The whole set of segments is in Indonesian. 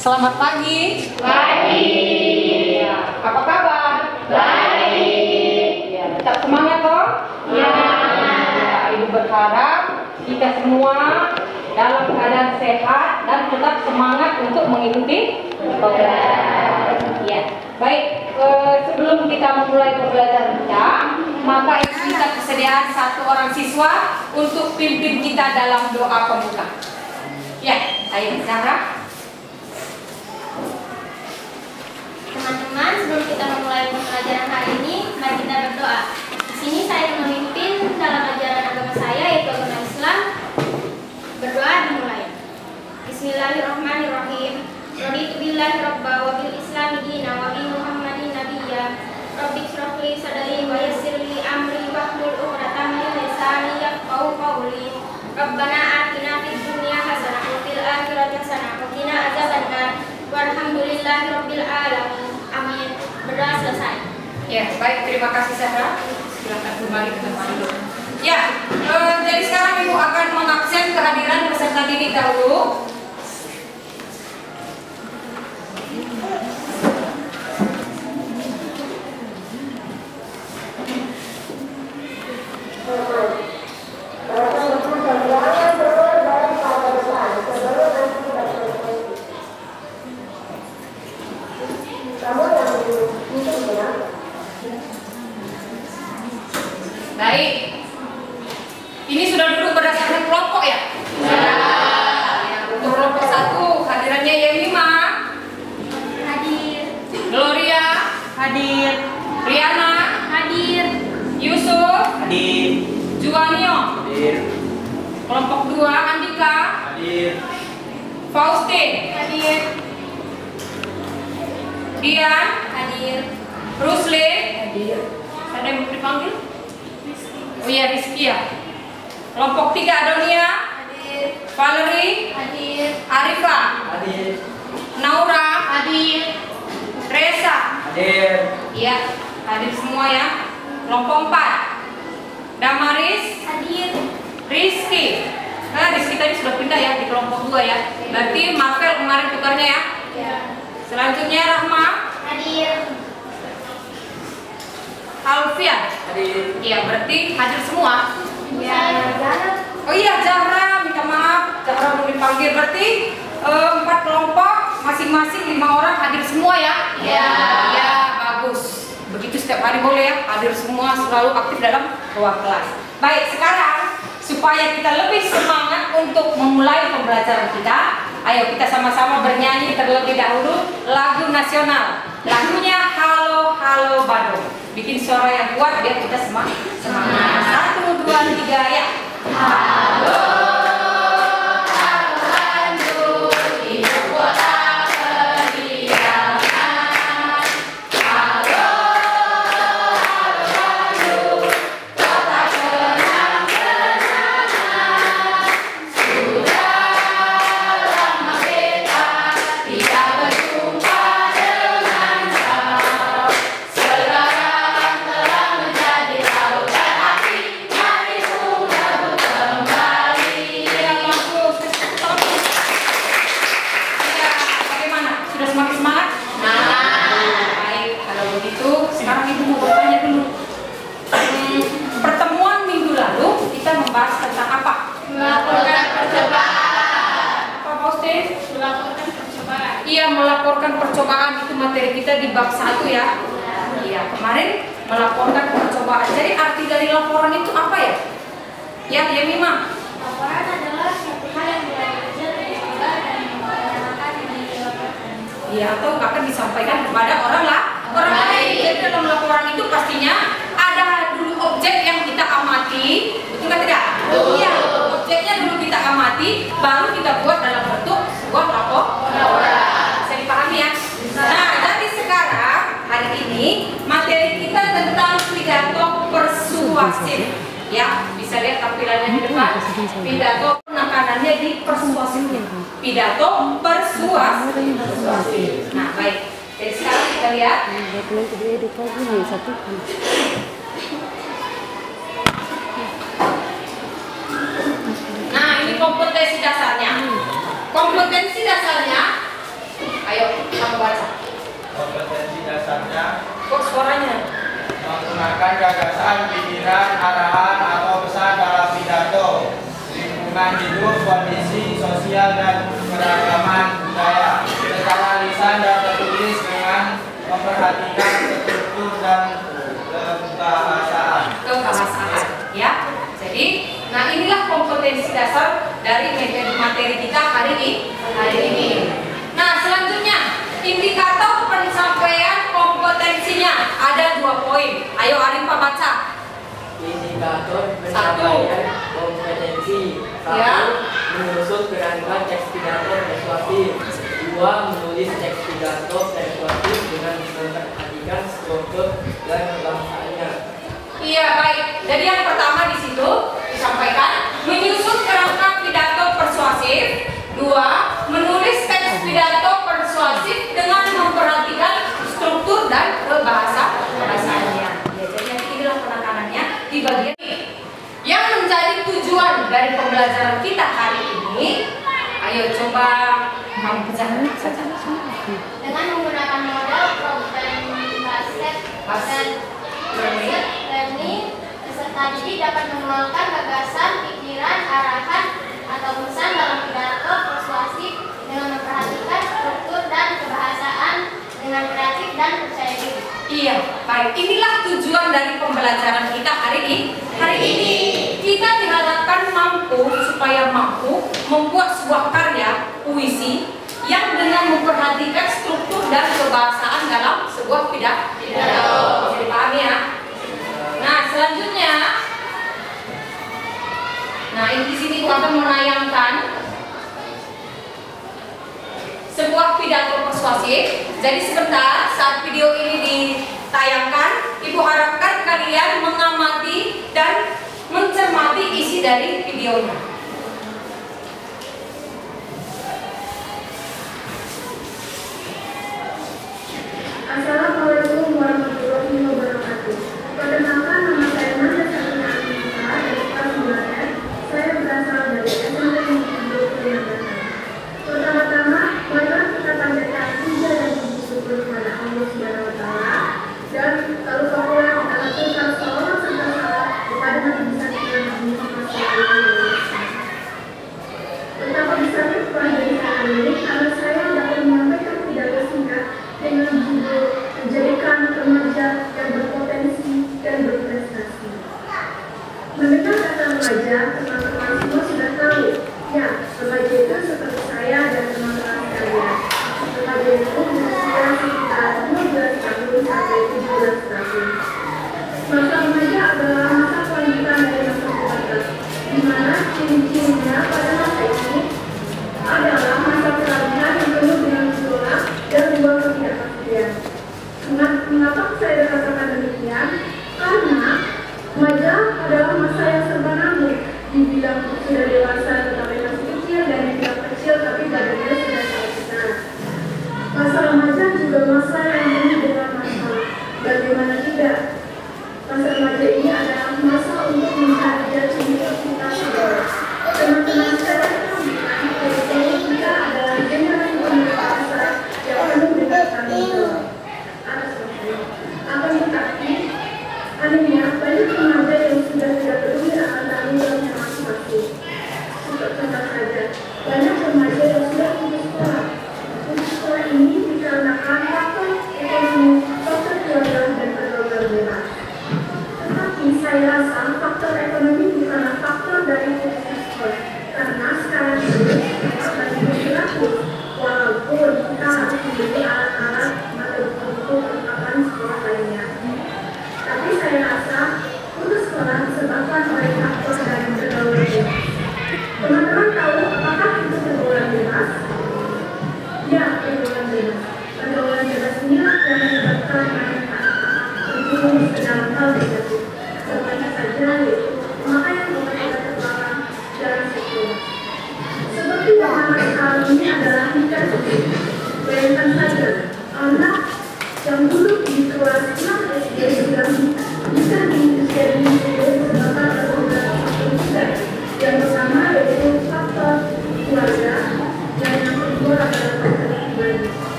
Selamat pagi. Pagi. Ya, apa kabar? Baik. Ya, tetap semangat toh? Ya. Ibu berharap kita semua dalam keadaan sehat dan tetap semangat untuk mengikuti pembelajaran. Ya, baik. Sebelum kita memulai pembelajaran kita, maka ibu minta kesediaan satu orang siswa untuk pimpin kita dalam doa pembuka. Ya, ayo Zahra. Teman-teman, sebelum kita memulai pembelajaran hari ini, mari kita berdoa. Di sini saya memimpin dalam ajaran agama saya, yaitu agama Islam. Berdoa dimulai. Bismillahirrahmanirrahim. Raditu billahi rabba wa bil islami dina wa bi Muhammadin nabiyya. Rabbi shrah li sadri wa yassir li amri wahlul 'uqdatam min lisani yafqahu qawli. Rabbana atina fid dunya hasanah wa fil akhirati hasanah wa qina adzabannar. Walhamdulillahirabbil alamin. Amin. Berdoa selesai. Ya, baik, terima kasih Zahra. Silakan kembali ke tempat duduk. Ya, jadi sekarang Ibu akan mengabsen kehadiran peserta didik dahulu. Baik. Ini sudah duduk berdasarkan kelompok ya? Ya. Untuk kelompok 1 hadirannya Yemima, Hadir. Gloria, Hadir. Riana, Hadir. Yusuf, Hadir. Juwanio. Hadir. Kelompok 2 Andika, Hadir. Faustin, Hadir. Dian, Hadir. Ruslin. Ada yang mau dipanggil? Oh iya, Rizky ya. Kelompok 3 Adonia, Hadir. Valerie, Hadir. Arifa, Hadir. Naura, Hadir. Reza. Hadir. Iya, hadir semua ya. Kelompok 4 Damaris, Hadir. Rizky. Nah, Rizky tadi sudah pindah ya di kelompok 2 ya. Berarti Marvel kemarin tukarnya ya. Ya. Selanjutnya Rahma, Hadir. Alfian. Hadir. Iya, berarti hadir semua. Ya. Oh iya, Zahra, minta maaf. Zahra belum dipanggil. Berarti 4 kelompok, masing-masing 5 orang hadir semua ya. Iya. Ya, bagus. Begitu setiap hari boleh ya, hadir semua, selalu aktif dalam ruang kelas. Baik, sekarang supaya kita lebih semangat untuk memulai pembelajaran kita, ayo kita sama-sama bernyanyi terlebih dahulu lagu nasional. Lagunya Halo Halo Bandung. Bikin suara yang kuat biar kita semangat. 1, 2, 3 ya. Halo. Melaporkan percobaan itu materi kita di bab 1 ya. Iya, kemarin melaporkan percobaan. Jadi arti dari laporan itu apa ya? Ya, Yemima. Laporan adalah suatu hal yang belajar dan menyampaikan yang dilaporkan. Iya, atau akan disampaikan kepada orang lain. Jadi dalam laporan itu pastinya ada dulu objek yang kita amati, betul nggak tidak? Iya, objeknya dulu kita amati, baru kita buat dalam bentuk sebuah laporan. Pahami ya? Nah, jadi sekarang hari ini materi kita tentang pidato persuasif. Ya, bisa lihat tampilannya di depan. Pidato penekanannya di persuasif. Pidato persuasif. Nah, baik. Jadi sekarang kita lihat. Nah, ini kompetensi dasarnya. Kompetensi dasarnya suaranya. Menggunakan gagasan, pikiran, arahan, atau pesan dalam pidato, lingkungan hidup, kondisi sosial, dan keragaman budaya, secara lisan dan tertulis dengan memperhatikan struktur dan kebahasaan. Ya. Jadi, nah inilah kompetensi dasar dari materi kita hari ini. Nah, selanjutnya indikator pencapaian kompetensinya ada 2 poin. Ayo Arifah baca. Indikator pencapaian kompetensi. 1. Ya. Menyusun kerangka teks pidato persuasif. 2. Menulis teks pidato persuasif dengan memperhatikan struktur dan kebahasanya. Iya, baik. Jadi yang pertama di situ disampaikan menyusun kerangka pidato persuasif. 2. Menulis teks pidato persuasif dengan memperhatikan struktur dan bahasanya. Ya, jadi nanti inilah penekanannya di bagian ini. Yang menjadi tujuan dari pembelajaran kita hari ini, ayo coba kamu pecahkan saja. Dengan menggunakan model problem-based learning, peserta didik dapat mengeluarkan gagasan, pikiran, arahan, atau pesan dalam pidato persuasif dengan memperhatikan struktur dan kebahasaan dengan kreatif dan percaya diri. Iya, baik. Inilah tujuan dari pembelajaran kita hari ini. Kita diharapkan supaya mampu membuat sebuah karya puisi yang dengan memperhatikan struktur dan kebahasaan dalam sebuah pidato. Bisa dipahami ya? Nah, selanjutnya, ini di sini aku akan menayangkan sebuah pidato persuasif. Jadi sebentar saat video ini ditayangkan, Ibu harapkan kalian mengamati dan mencermati isi dari videonya. Assalamualaikum warahmatullahi wabarakatuh. Perkenalkan, nama saya Maria Sabrina Anissa dari kelas 9. Saya berasal dari SMP Negeri Priangan. Pertama-tama, marilah kita panjatkan puja dan puji syukur kepada Allah Subhanahu wa Ta'ala dan lupa pula kita lakukan salawat serta salam kepada Nabi besar kita Nabi Muhammad SAW. Betapa besarnya pelajari saya ini karena saya dapat menyampaikan pidato singkat dengan judul menjadikan remaja yang berpotensi dan berprestasi. Mendengar kata remaja, teman-teman semua sudah tahu. Ya, remaja itu seperti saya dan teman-teman sekalian. Remaja itu berusia sekitar 12 tahun sampai 17 tahun. Masa remaja adalah masa kelanjutan dari masa pubertas, di mana ciri-cirinya pada masa ini adalah masa peralihan yang penuh dengan gejolak dan dua ketidakpastian. Mengapa saya berkatakan demikian? Karena remaja adalah masa yang serba namun, di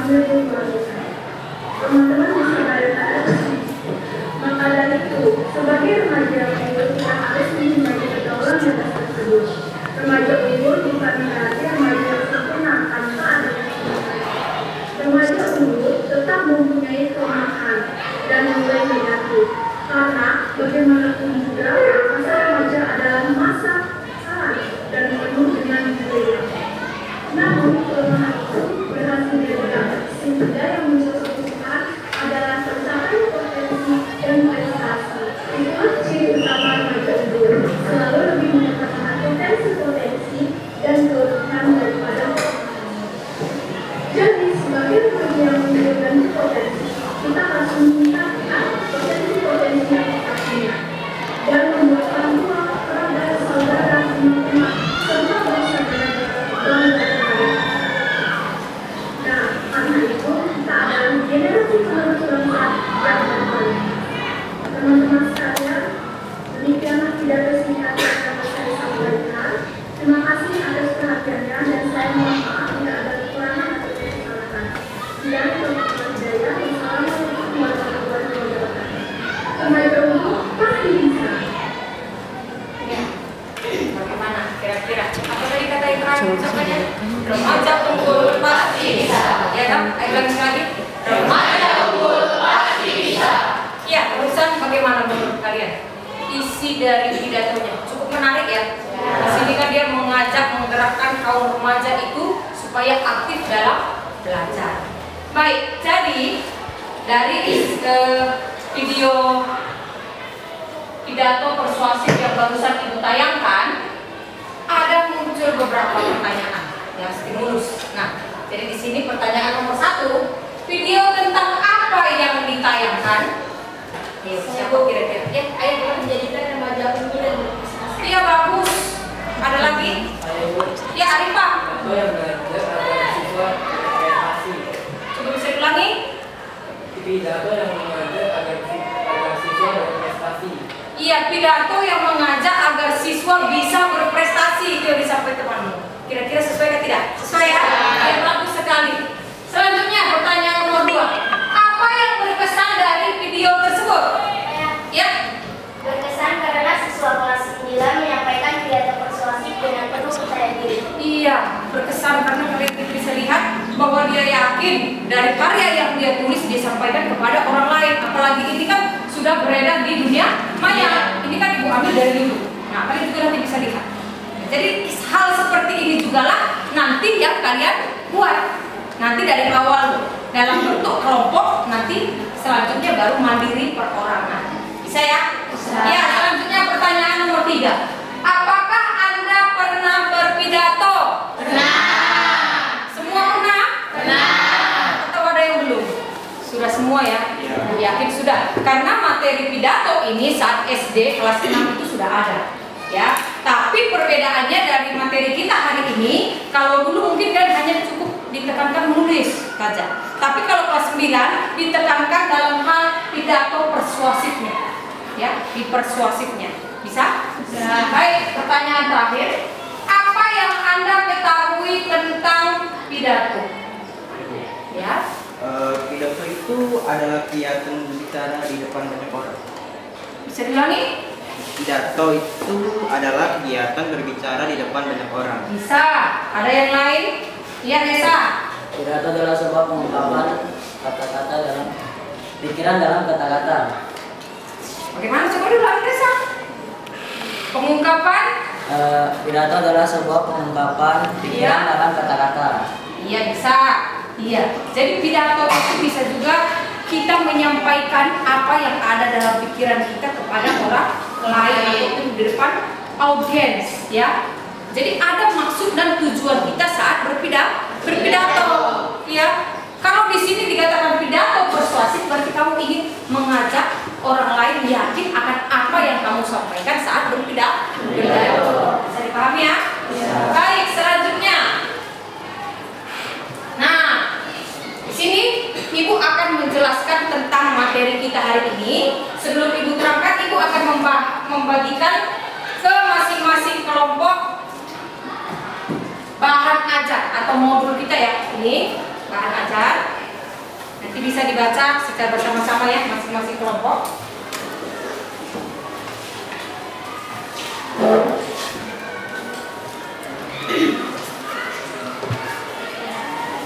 sambil berkeluarga. Teman-teman bisa bayangkan apa sih? Maka dari itu, sebagai remaja unggul kita harus menghindari pergaulan bebas tersebut. Remaja unggul bukan berarti remaja yang sempurna tanpa adanya kesempatan. Remaja unggul tetap mempunyai kelemahan dan nilai negatif. Karena bagaimanapun juga masa remaja adalah masa salah dan penuh dengan nilai. Namun kelemahan itu berhasil diredam sehingga yang disosokkan adalah tercapai potensi dan prestasi. Itulah ciri utama remaja unggul, selalu lebih mengutamakan potensi dan kelemahan daripada prestasi. Jadi sebagai remaja yang unggul dan berpotensi, kita harus meningkatkan potensi-potensi yang kita punya dan membuat orang tua, kerabat, saudara, teman-teman, serta bangsa dan negara bangga. Nah, karena itu kita adalah generasi penerus bangsa yang terbaik. Teman-teman sekalian, demikianlah pidato singkat yang dapat saya sampaikan. Terima kasih atas perhatiannya dan saya mohon maaf bila ada kekurangan atau kesalahan. Dari Bapak Hidayah, Wassalamualaikum warahmatullahi wabarakatuh. Remaja unggul pasti bisa. Ya. Bagaimana kira-kira? Apa tadi kata yang terakhir ucapannya? Remaja unggul pasti bisa. Ya kan? Ayo lanjut lagi. Remaja unggul pasti bisa. Ya, terusan bagaimana menurut kalian? Isi dari pidatonya cukup menarik ya. Di sini kan dia mengajak menggerakkan kaum remaja itu supaya aktif dalam belajar. Baik, jadi dari video pidato persuasif yang barusan ibu tayangkan, ada muncul beberapa pertanyaan yang stimulus. Nah, jadi di sini pertanyaan nomor 1, video tentang apa yang ditayangkan? Siapa kira-kira? Ya, ayo Menjadikan remaja unggul dan berprestasi. iya bagus. Ada lagi? Ya, Arifah. Atau yang belajar agar siswa berprestasi. Coba bisa ulangi. Pidato yang mengajak agar siswa berprestasi. Iya, pidato yang mengajak agar siswa bisa berprestasi, itu yang disampaikan temanmu. Kira-kira sesuai atau tidak? Sesuai ya? Ya, bagus sekali. Selanjutnya pertanyaan nomor 2. Apa yang berkesan dari video tersebut? Ya, Berkesan karena siswa kelas 9 menyampaikan pidato persuasif dengan penuh percaya diri. iya, berkesan karena kalian bisa lihat bahwa dia yakin dari karya yang dia tulis dia sampaikan kepada orang lain. Apalagi ini kan sudah beredar di dunia maya. Ini kan ibu ambil dari dulu. Nah, kalian juga nanti bisa lihat. Jadi hal seperti ini jugalah nanti yang kalian buat. Nanti dari awal dalam bentuk kelompok, nanti selanjutnya baru mandiri perorangan. Bisa ya? Bisa. Ya, selanjutnya pertanyaan nomor 3. Apakah Anda pernah berpidato? Pernah. Semua pernah? Pernah. Atau ada yang belum? Sudah semua ya? Yakin sudah. Karena materi pidato ini saat SD kelas 6 itu sudah ada. Ya, tapi perbedaannya dari materi kita hari ini, kalau dulu mungkin kan hanya cukup ditekankan menulis saja. Tapi kalau kelas 9 ditekankan dalam hal pidato persuasifnya. Ya, di persuasifnya. Bisa? Bisa. Baik, pertanyaan terakhir. Apa yang Anda ketahui tentang pidato? Ya. Pidato itu adalah kegiatan berbicara di depan banyak orang. Bisa diulangi? Pidato itu adalah kegiatan berbicara di depan banyak orang. Bisa. Ada yang lain? Iya, Nesa. Pidato adalah sebuah pengungkapan kata-kata dalam pikiran dalam kata-kata. Bagaimana coba dulu Nesa? Pengungkapan? Pidato adalah sebuah pengungkapan pikiran Iya. dalam kata-kata. Iya, bisa. Iya. Jadi pidato itu bisa juga kita menyampaikan apa yang ada dalam pikiran kita kepada orang lain ataupun di depan audiens, ya. Jadi ada maksud dan tujuan kita saat berpidato, ya. Kalau di sini dikatakan pidato persuasif, berarti kamu ingin mengajak orang lain yakin akan apa yang kamu sampaikan saat berpidato. Bisa dipahami ya? Baik, selanjutnya. Nah, di sini Ibu akan menjelaskan tentang materi kita hari ini. Sebelum Ibu terangkan, Ibu akan membagikan ke masing-masing kelompok bahan ajar atau modul kita ya. Ini bahan ajar. Nanti bisa dibaca secara bersama-sama ya, masing-masing kelompok.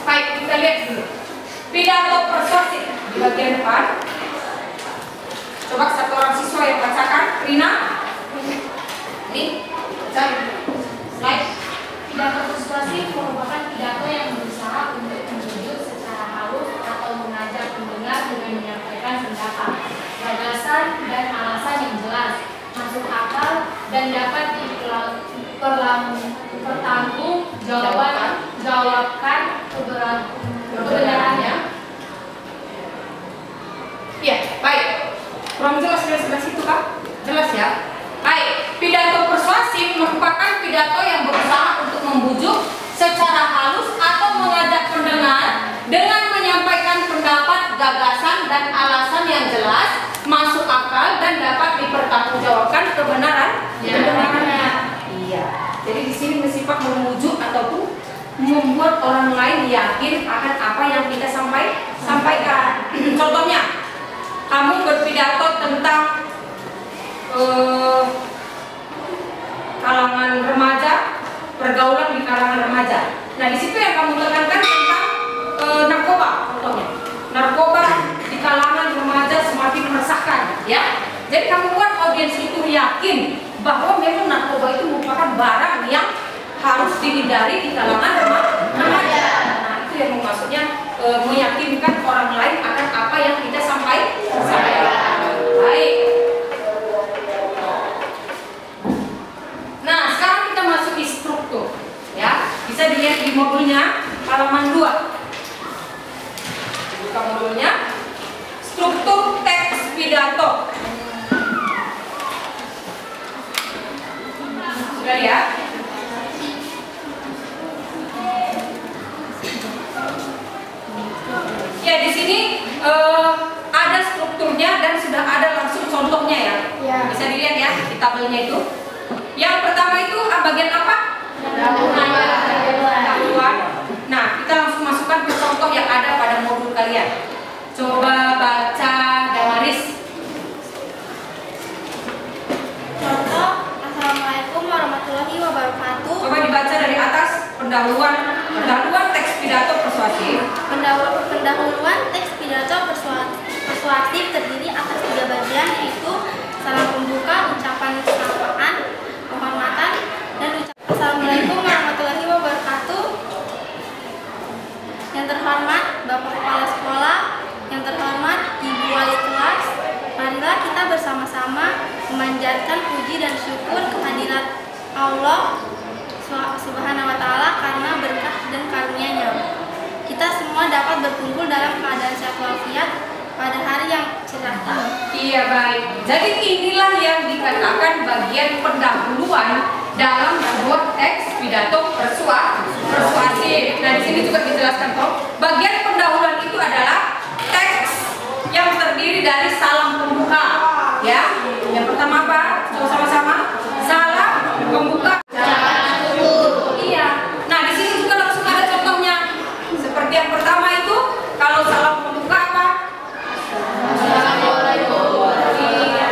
Baik, kita lihat dulu. Pidato persuasif di bagian depan. Coba satu orang siswa yang bacakan. Rina. Ini, baca. Slide. Pidato persuasif merupakan pidato yang berusaha untuk membujuk secara halus atau mengajak pendengar dengan menyampaikan pendapat, gagasan, dan alasan yang jelas, masuk akal, dan dapat dipertanggungjawabkan kebenarannya. Ya, baik. Kurang jelas dari sebelah situ Kak? Jelas ya? Baik, pidato persuasif merupakan pidato yang berusaha untuk membujuk secara halus atau mengajak pendengar dengan menyampaikan pendapat, gagasan, dan alasan yang jelas, masuk akal, dan dapat dipertanggungjawabkan kebenarannya. Iya. Jadi di sini bersifat memujuk ataupun membuat orang lain yakin akan apa yang kita sampaikan. Contohnya, kamu berpidato tentang kalangan remaja, pergaulan di kalangan remaja. Nah, di situ yang kamu tekankan tentang narkoba, contohnya. Narkoba di kalangan remaja semakin meresahkan, ya. Jadi kamu buat audiens itu yakin bahwa memang narkoba itu merupakan barang yang harus dihindari di kalangan remaja. Nah, itu yang maksudnya meyakinkan orang lain akan apa yang kita sampaikan. Baik. Nah, sekarang kita masuk di struktur, ya. Bisa dilihat di modulnya halaman 2. Buka modulnya. Struktur teks pidato. Sudah ya? Ya, di sini ada strukturnya dan sudah ada langsung contohnya ya. Bisa dilihat ya di tabelnya itu. Yang pertama itu bagian apa? Pendahuluan. Nah, kita langsung masukkan ke contoh yang ada pada modul kalian. Coba baca Damaris. Contoh, Assalamualaikum warahmatullahi wabarakatuh. Coba dibaca dari atas, pendahuluan teks pidato persuasif. Pendahuluan teks pidato persuasif terdiri atas 3 bagian, yaitu salam pembuka, ucapan sapaan, penghormatan, dan ucapan Assalamualaikum warahmatullahi wabarakatuh. Yang terhormat Bapak Kepala Sekolah, yang terhormat Ibu Wali Kelas, marilah kita bersama-sama memanjatkan puji dan syukur kehadirat Allah Subhanahu wa Ta'ala karena berkah dan karunia-Nya. Kita semua dapat berkumpul dalam keadaan sehat walafiat pada hari yang cerah ini. Iya, baik. Jadi inilah yang dikatakan bagian pendahuluan dalam sebuah teks pidato persuasif. Nah, di sini juga dijelaskan toh, bagian pendahuluan itu adalah teks yang terdiri dari salam pembuka. Ya, yang pertama apa? Coba sama-sama. Salam pembuka. Iya. Nah, di sini juga langsung ada contohnya. Seperti yang pertama itu, kalau salam pembuka apa? Iya.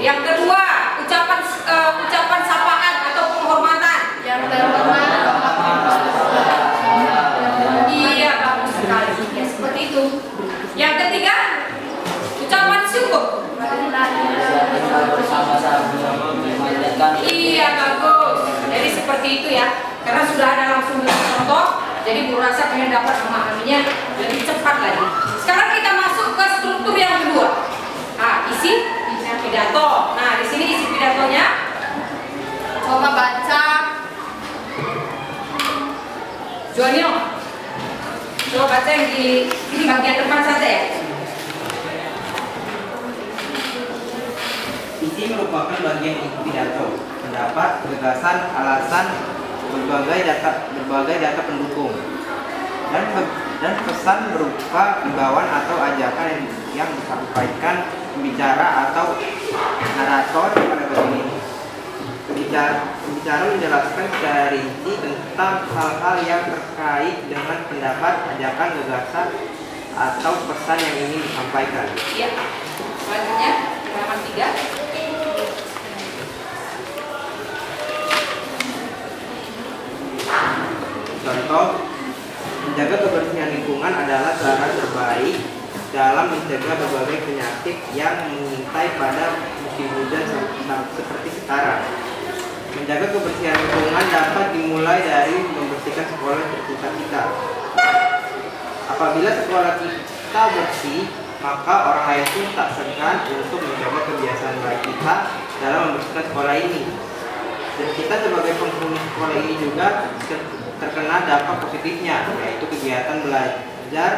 Yang kedua, ucapan sapaan atau penghormatan. Yang terhormat. Iya, bagus sekali. Ya, seperti itu. Yang ketiga, ucapan syukur. Iya, bagus. Jadi seperti itu ya. Karena sudah ada langsung contoh, jadi Bu Rasa pengen dapat memahaminya lebih cepat lagi. Sekarang kita masuk ke struktur yang kedua. Nah, isi pidato. Nah, di sini isi pidatonya. Coba baca. Jonio. Coba baca yang di bagian depan saja ya. Isi merupakan bagian pidato, pendapat, gagasan, alasan, berbagai data pendukung, dan pesan berupa imbauan atau ajakan yang disampaikan pembicara atau narator pada bagian ini. Pembicara menjelaskan secara rinci tentang hal-hal yang terkait dengan pendapat, ajakan, gagasan, atau pesan yang ingin disampaikan. Iya. Selanjutnya halaman 3. Contoh, menjaga kebersihan lingkungan adalah cara terbaik dalam mencegah berbagai penyakit yang mengintai pada musim hujan seperti sekarang. Menjaga kebersihan lingkungan dapat dimulai dari membersihkan sekolah tercinta kita. Apabila sekolah kita bersih, maka orang lain pun tak segan untuk mencoba kebiasaan baik kita dalam membersihkan sekolah ini. Dan kita sebagai penghuni sekolah ini juga terkena dampak positifnya, yaitu kegiatan belajar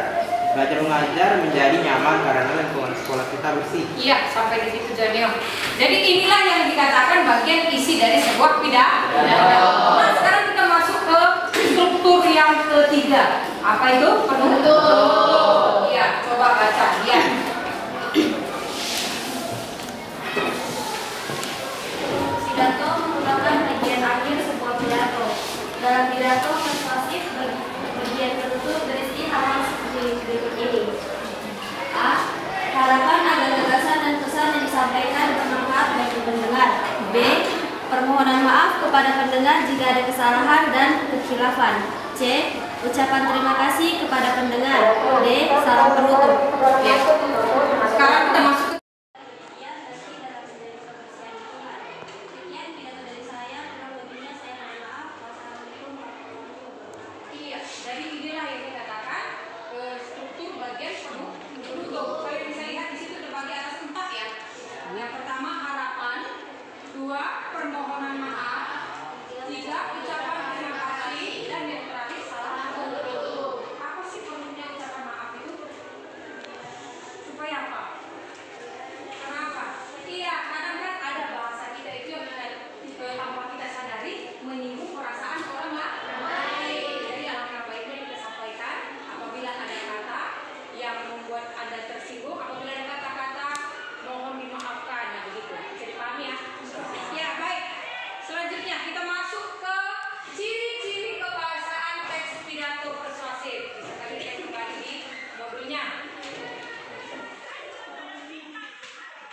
mengajar menjadi nyaman karena lingkungan sekolah kita bersih. Iya, sampai di situ Janio. Jadi inilah yang dikatakan bagian isi dari sebuah pidato. Nah, sekarang kita masuk ke struktur yang ketiga. Apa itu? Penutup. Iya, coba baca. Iya. Pidato merupakan bagian akhir sebuah pidato. Dalam pidato persuasif, bagian tertutup berisi hal-hal seperti berikut ini. A. Harapan agar gagasan dan pesan yang disampaikan bermanfaat bagi pendengar. B. Permohonan maaf kepada pendengar jika ada kesalahan dan kekhilafan. C. Ucapan terima kasih kepada pendengar. D. Salam penutup. Ya. Sekarang kita masuk ke iya, jadi inilah yang dikatakan struktur bagian penutup. Kalian bisa lihat di situ terbagi atas 4 ya. Yang pertama harapan, 2 permohonan maaf, 3 ucapan terima kasih, dan yang terakhir salam penutup. Apa sih perlunya ucapan maaf itu? Supaya apa? Kenapa? Iya, kadang kan ada bahasa kita itu yang tanpa kita sadari menyinggung perasaan orang lain. Jadi alangkah baiknya kita sampaikan apabila ada kata yang membuat Anda tersinggung, apabila ada kata-kata mohon dimaafkan, ya begitu. Bisa dipahami ya? Ya, baik. Selanjutnya kita masuk ke ciri-ciri kebahasaan teks pidato persuasif. Bisa kalian lihat kembali di modulnya.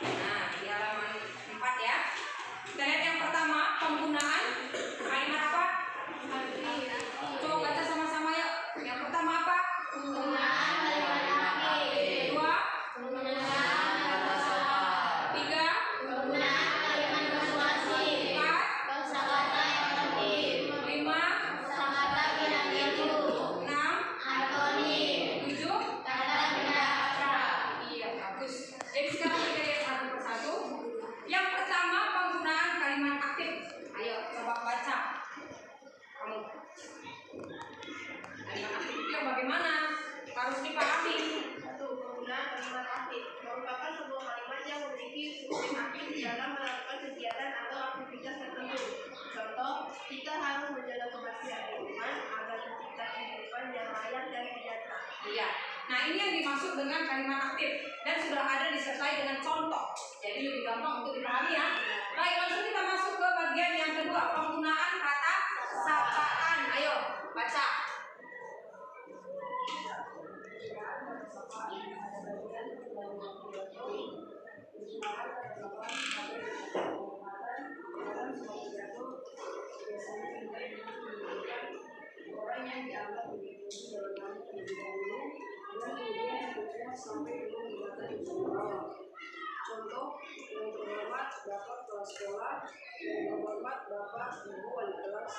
Nah, di halaman 4 ya. Kita lihat yang pertama, penggunaan kalimat apa? Coba baca sama-sama yuk. Yang pertama apa? Penggunaan kalimat aktif. 2. Penggunaan kata soal. 3. Penggunaan kalimat persuasif. 4. Kosakata yang aktif. 5. Kosakata tidak itu. 6. Antonim. 7. Kata tidak akrab. Iya, bagus. Jadi sekarang kita lihat satu persatu. Yang pertama, penggunaan kalimat aktif. Ayo coba baca. Kamu. Kalimat aktif itu yang bagaimana? Harus dipahami. 1. Penggunaan kalimat aktif merupakan sebuah kalimat yang memiliki fungsi aktif dalam melakukan kegiatan atau aktivitas tertentu. Contoh, kita harus menjaga kebersihan lingkungan agar tercipta kehidupan yang layak dan sejahtera. Iya. Nah, ini yang dimaksud dengan kalimat aktif dan sudah ada disertai dengan contoh. Jadi lebih gampang untuk dipahami ya. Baik, langsung kita masuk ke bagian yang kedua, penggunaan kata sapaan. Ayo, baca. Orang yang dianggap begitu dalam terlebih dahulu dan kemudian bergerak sampai dengan jabatan di bawah. Contoh, yang terhormat Bapak Kepala Sekolah, yang terhormat Bapak Ibu Wali Kelas,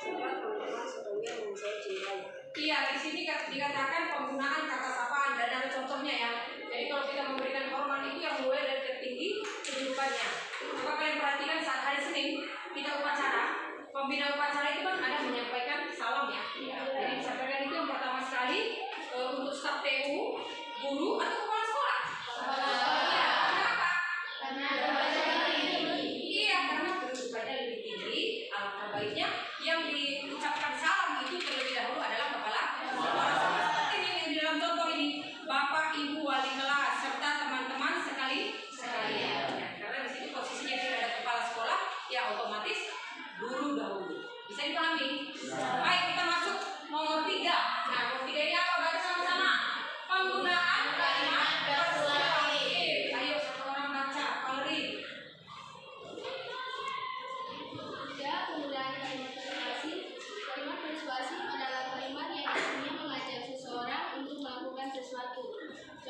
serta teman-teman sekalian yang saya cintai. Iya, di sini dikatakan penggunaan kata sapaan dan ada contohnya ya. Jadi kalau kita memberikan hormat itu yang mulai dari tertinggi kedudukannya. Coba kalian perhatikan saat hari Senin kita upacara, pembina upacara itu kan ada menyampaikan salam ya. Jadi disampaikan itu yang pertama sekali untuk staf TU, guru atau kepala sekolah. Iya, kenapa? Karena iya, karena kedudukannya lebih tinggi. Alangkah baiknya yang diucapkan salam itu terlebih dahulu adalah kepala sekolah. Sama seperti ini yang di dalam contoh ini, Bapak Ibu Wali Kelas serta teman-teman sekalian. Ya, karena di situ posisinya tidak ada kepala sekolah, ya otomatis guru dahulu. Bisa dipahami? Baik, kita masuk nomor 3. Nah, nomor 3 ini apa? Baca sama-sama. Penggunaan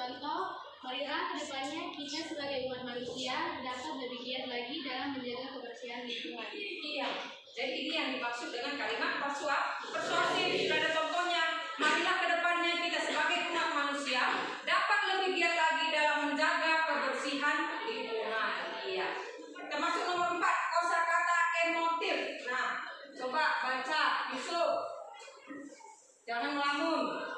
contoh, marilah kedepannya kita sebagai umat manusia dapat lebih giat lagi dalam menjaga kebersihan lingkungan. Iya, jadi ini yang dimaksud dengan kalimat persuasif. Ada contohnya, marilah kedepannya kita sebagai umat manusia dapat lebih giat lagi dalam menjaga kebersihan lingkungan. Iya. Termasuk nomor 4, kosakata emotif. Nah, coba baca, Yusuf. Jangan melamun.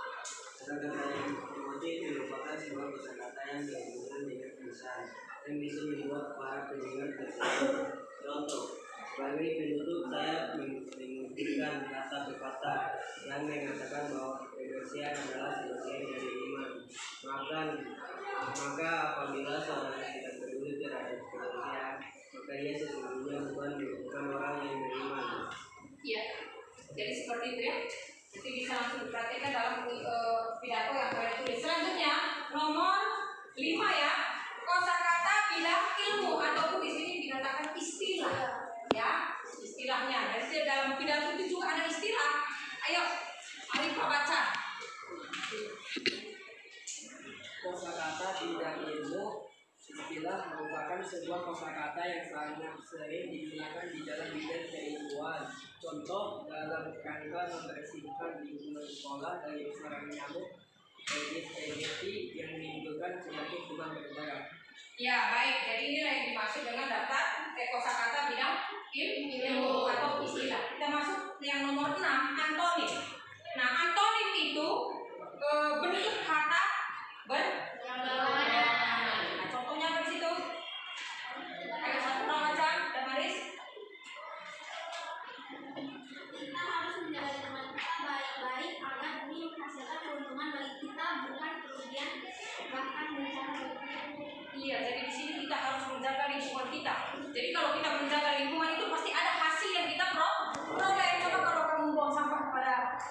Kosakata yang emotif merupakan sebuah kosakata yang digabungkan dengan tulisan yang bisa membuat para pendengar tersentuh. Contoh, sebagai penutup saya mengutipkan kata pepatah yang mengatakan bahwa kebersihan adalah sebagian dari iman. Maka apabila seorang tidak peduli terhadap kebersihan, maka ia sesungguhnya bukan orang yang beriman. Iya, jadi seperti itu ya. Jadi bisa langsung diperhatikan dalam pidato yang kalian tulis. Selanjutnya nomor 5 ya, kosakata bidang ilmu ataupun di sini dikatakan istilah ya, istilahnya. Jadi dalam pidato itu juga ada istilah. Ayo, Arifah baca. Kosakata bidang ilmu istilah merupakan sebuah kosakata yang sangat sering digunakan di dalam bidang keilmuan. Contoh, dalam rangka membersihkan lingkungan sekolah dari sarang nyamuk Aedes aegypti yang menimbulkan penyakit demam berdarah. Ya baik, jadi inilah yang dimaksud dengan daftar kosakata bidang ilmu atau istilah. Kita masuk yang nomor 6, antonim. Nah, antonim itu bentuk kata berlawanan. Nah, contohnya apa di situ? Ayo satu orang baca, Damaris. Kita harus menjaga teman kita baik-baik agar demi menghasilkan keuntungan bagi kita, bukan kerugian bahkan bencana. Iya, jadi di sini kita harus menjaga lingkungan kita. Jadi kalau kita menjaga lingkungan itu pasti ada hasil yang kita peroleh. Coba kalau kamu buang sampah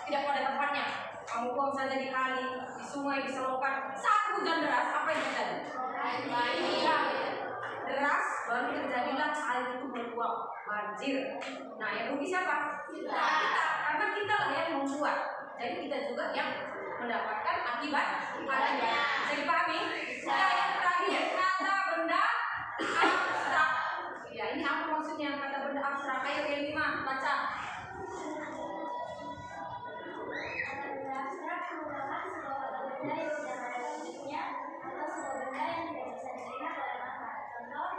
tidak pada tempatnya, kamu buang saja di kali, di sungai, di selokan. Saat hujan deras, apa yang terjadi? Iya, deras baru terjadilah air itu meluap, banjir. Nah, yang rugi siapa? Kita. Karena kita lah yang membuat. Jadi kita juga yang mendapatkan akibatnya. Bisa dipahami? Nah, yang terakhir, kata benda abstrak. Ya, ini apa maksudnya kata benda abstrak? Ayo yang 5 baca. Kata benda abstrak merupakan sebuah benda yang tidak ada bentuknya atau sebuah benda yang tidak bisa dilihat oleh mata. Contoh,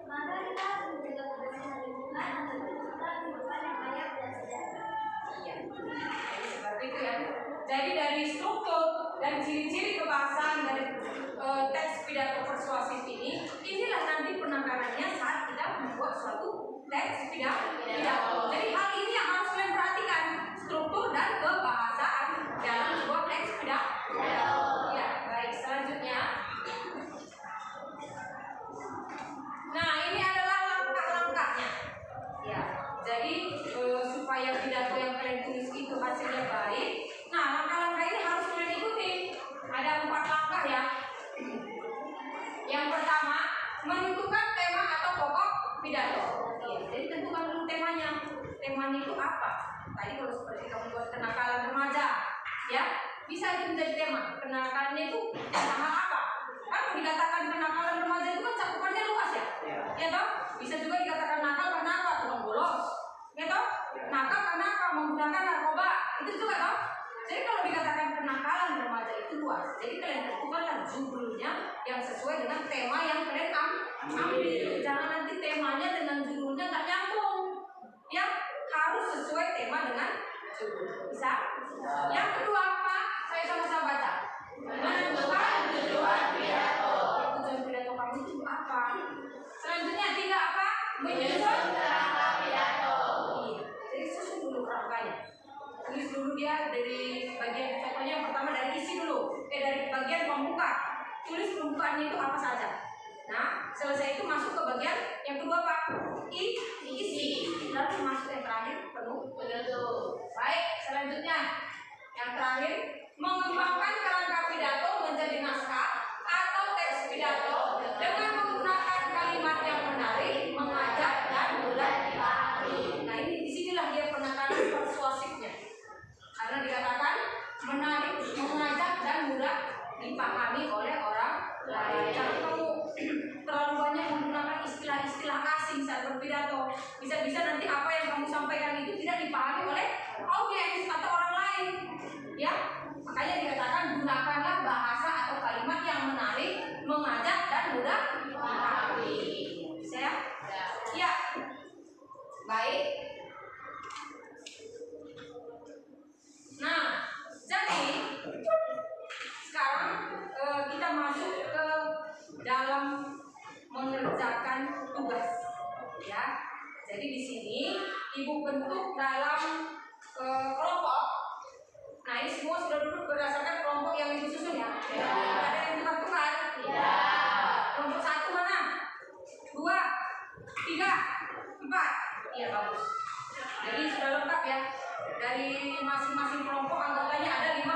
maka kita harus menjaga kebersihan lingkungan untuk mencipta kehidupan yang layak dan sejahtera. Iya, jadi seperti itu ya. Jadi dari struktur dan ciri-ciri kebahasaan dari teks pidato persuasif inilah nanti penanganannya saat kita membuat suatu teks pidato. Jadi hal ini yang harus kalian perhatikan, struktur dan kebahasaan dalam sebuah teks pidato. Ya, baik. Selanjutnya, nah ini adalah langkah-langkahnya. Ya, jadi supaya pidato yang kalian tulis itu hasilnya baik. Nah, langkah-langkah ini harus kalian ikuti. Ada 4 langkah ya. Yang pertama, menentukan tema atau pokok pidato. Ya, jadi tentukan dulu temanya. Temanya itu apa? Tadi kalau seperti kamu buat kenakalan remaja, ya bisa itu menjadi tema. Kenakalannya itu hal apa? Kan kalau dikatakan kenakalan remaja itu kan cakupannya luas ya. Ya toh? Bisa juga dikatakan nakal karena apa? Tukang bolos. Ya toh? Nakal karena apa? Menggunakan narkoba. Itu juga toh? Jadi kalau dikatakan kenakalan remaja itu luas. Jadi kalian tentukanlah judulnya yang sesuai dengan tema yang kalian ambil. Jangan nanti temanya dengan judulnya nggak nyambung. Ya, harus sesuai tema dengan judul. Bisa? Yang kedua apa? Saya sama-sama baca. Menentukan tujuan pidato. Tujuan pidato kamu itu apa? Selanjutnya 3 apa? Menyusun kerangka pidato. Iya. Jadi susun dulu kerangkanya. Tulis dulu dia dari bagian, contohnya yang pertama dari isi dulu, dari bagian pembuka. Tulis pembukaannya itu apa saja. Nah, selesai itu masuk ke bagian yang kedua apa? Isi. Lalu masuk yang terakhir penutup. Baik, selanjutnya yang terakhir mengembangkan kerangka pidato menjadi naskah atau teks pidato dengan menggunakan kalimat yang menarik, mengajak dan mudah dipahami. Nah, ini disinilah dia penekanan persuasifnya. Karena dikatakan menarik, mengajak dan mudah dipahami oleh orang. kita masuk ke dalam mengerjakan tugas, ya. Jadi di sini ibu bentuk dalam kelompok. Nah, ini semua sudah duduk berdasarkan kelompok yang ibu susun ya. Ada yang tukar-tukar? Kelompok 1 mana? 2, 3, 4. Iya, bagus. Jadi sudah lengkap ya. Dari masing-masing kelompok anggotanya ada 5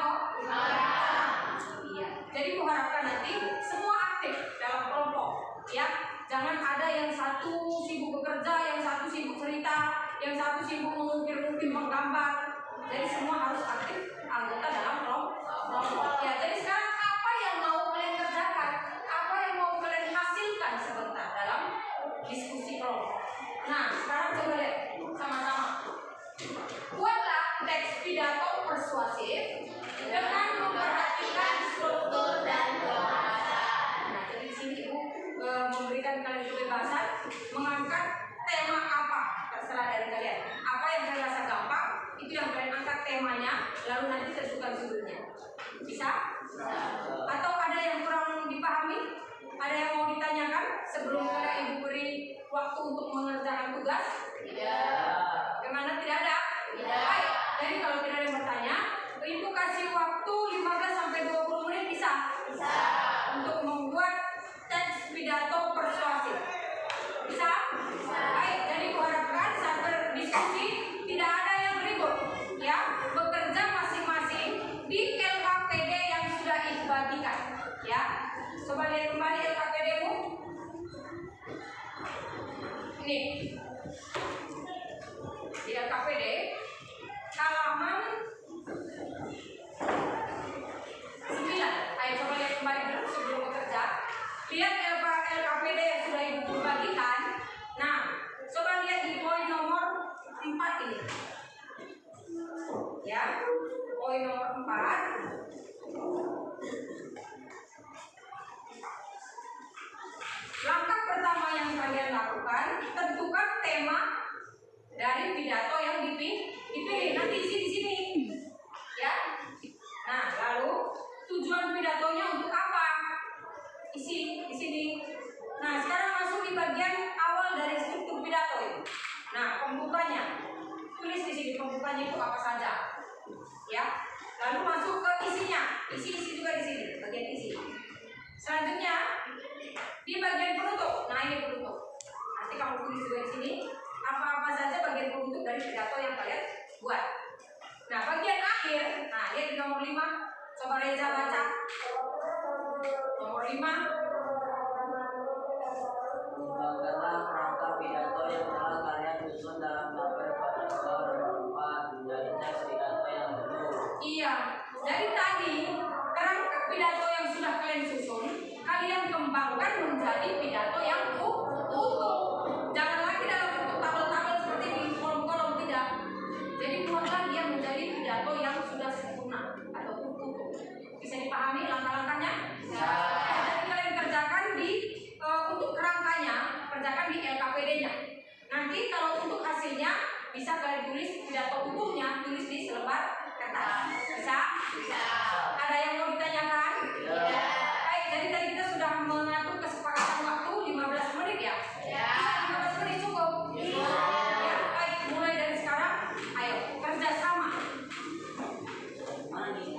Iya. Jadi kuharapkan nanti semua aktif dalam kelompok, ya. Jangan ada yang satu sibuk bekerja, yang satu sibuk cerita, yang satu sibuk mengukir-ukir, menggambar. Jadi semua harus aktif anggota dalam kelompok. Ya, jadi sekarang apa yang mau kalian kerjakan? Apa yang mau kalian hasilkan sebentar dalam diskusi kelompok? Nah, sekarang coba lihat sama-sama. Buatlah teks pidato persuasif dengan memperhatikan struktur dan kemasan. Nah, jadi di sini Ibu memberikan kalian kebebasan mengangkat tema apa, terserah dari kalian. Apa yang kalian rasa gampang, itu yang kalian angkat temanya, lalu nanti tentukan judulnya. Bisa? Atau ada yang kurang dipahami? Ada yang mau ditanyakan sebelum Ibu beri waktu untuk mengerjakan tugas? Tidak. Bagaimana, tidak ada? Tidak. Baik. Jadi kalau tidak ada yang bertanya, Ibu kasih waktu 15 sampai 20 menit bisa? Bisa. Untuk membuat teks pidato persuasif. Bisa? Bisa. Baik, jadi kuharapkan saat berdiskusi tidak ada yang ribut, ya. Bekerja masing-masing di LKPD yang sudah Ibu bagikan, ya. Coba lihat kembali LKPD-mu. Ini di LKPD halaman 9. Ayo coba lihat kembali dulu sebelum bekerja. Lihat LKPD yang sudah Ibu bagikan. Nah, coba lihat di poin nomor 4 ini. Ya, poin nomor 4. Langkah pertama yang kalian lakukan, tentukan tema dari pidato yang dipilih. Nanti isi di sini, ya. Nah, lalu tujuan pidatonya untuk apa? Isi di sini. Nah, sekarang masuk di bagian awal dari struktur pidato itu. Nah, pembukanya, tulis di sini pembukanya itu apa saja, ya. Lalu masuk ke isinya, isi juga di sini, bagian isi. Selanjutnya di bagian penutup. Nah, ini penutup. Nanti kamu tulis juga di sini apa-apa saja bagian penutup dari pidato yang kalian buat. Nah, bagian akhir, nah lihat di nomor 5. Coba Reza baca. Nomor 5. Kembangkanlah kerangka pidato yang telah kalian susun dalam tabel pada nomor 4 menjadi teks pidato yang penuh. Iya, jadi tadi kerangka pidato yang sudah kalian susun, kalian kembangkan menjadi pidato yang utuh. Jangan lagi dalam bentuk tabel-tabel seperti di kolom-kolom, tidak. Jadi buatlah dia menjadi pidato yang sudah sempurna atau utuh. Bisa dipahami langkah-langkahnya? Ya. Jadi kalian kerjakan untuk kerangkanya, kerjakan di LKPD-nya. Nanti kalau untuk hasilnya bisa kalian tulis pidato utuhnya, tulis di selembar kertas. Bisa? Bisa. Ada yang mau ditanyakan? Tidak. Baik, jadi tadi kita sudah mengatur kesepakatan waktu 15 menit ya? Ya. 15 menit cukup? Ya. Baik, mulai dari sekarang, ayo kerja sama. Mana nih?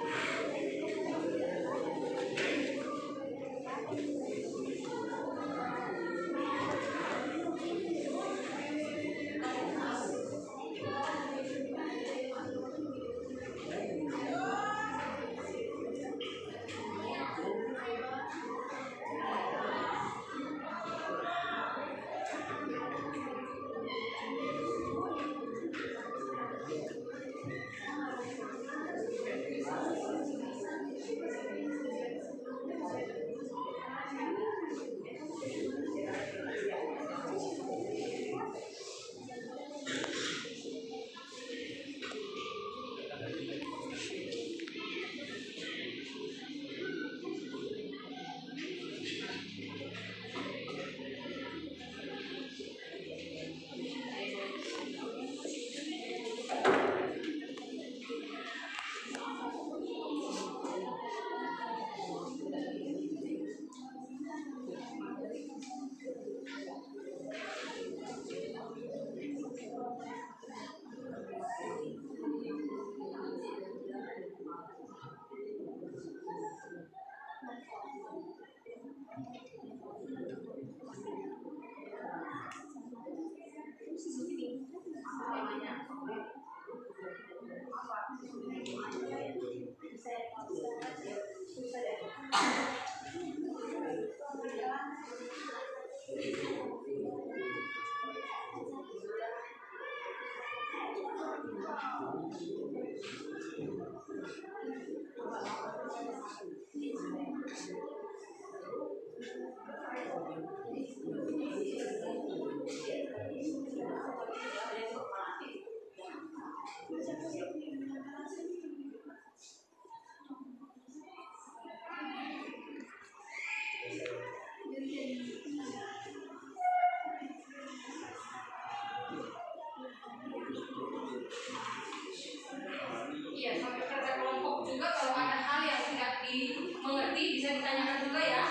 Iya, sampai kerja kelompok juga kalau ada hal yang tidak dimengerti bisa ditanyakan juga ya.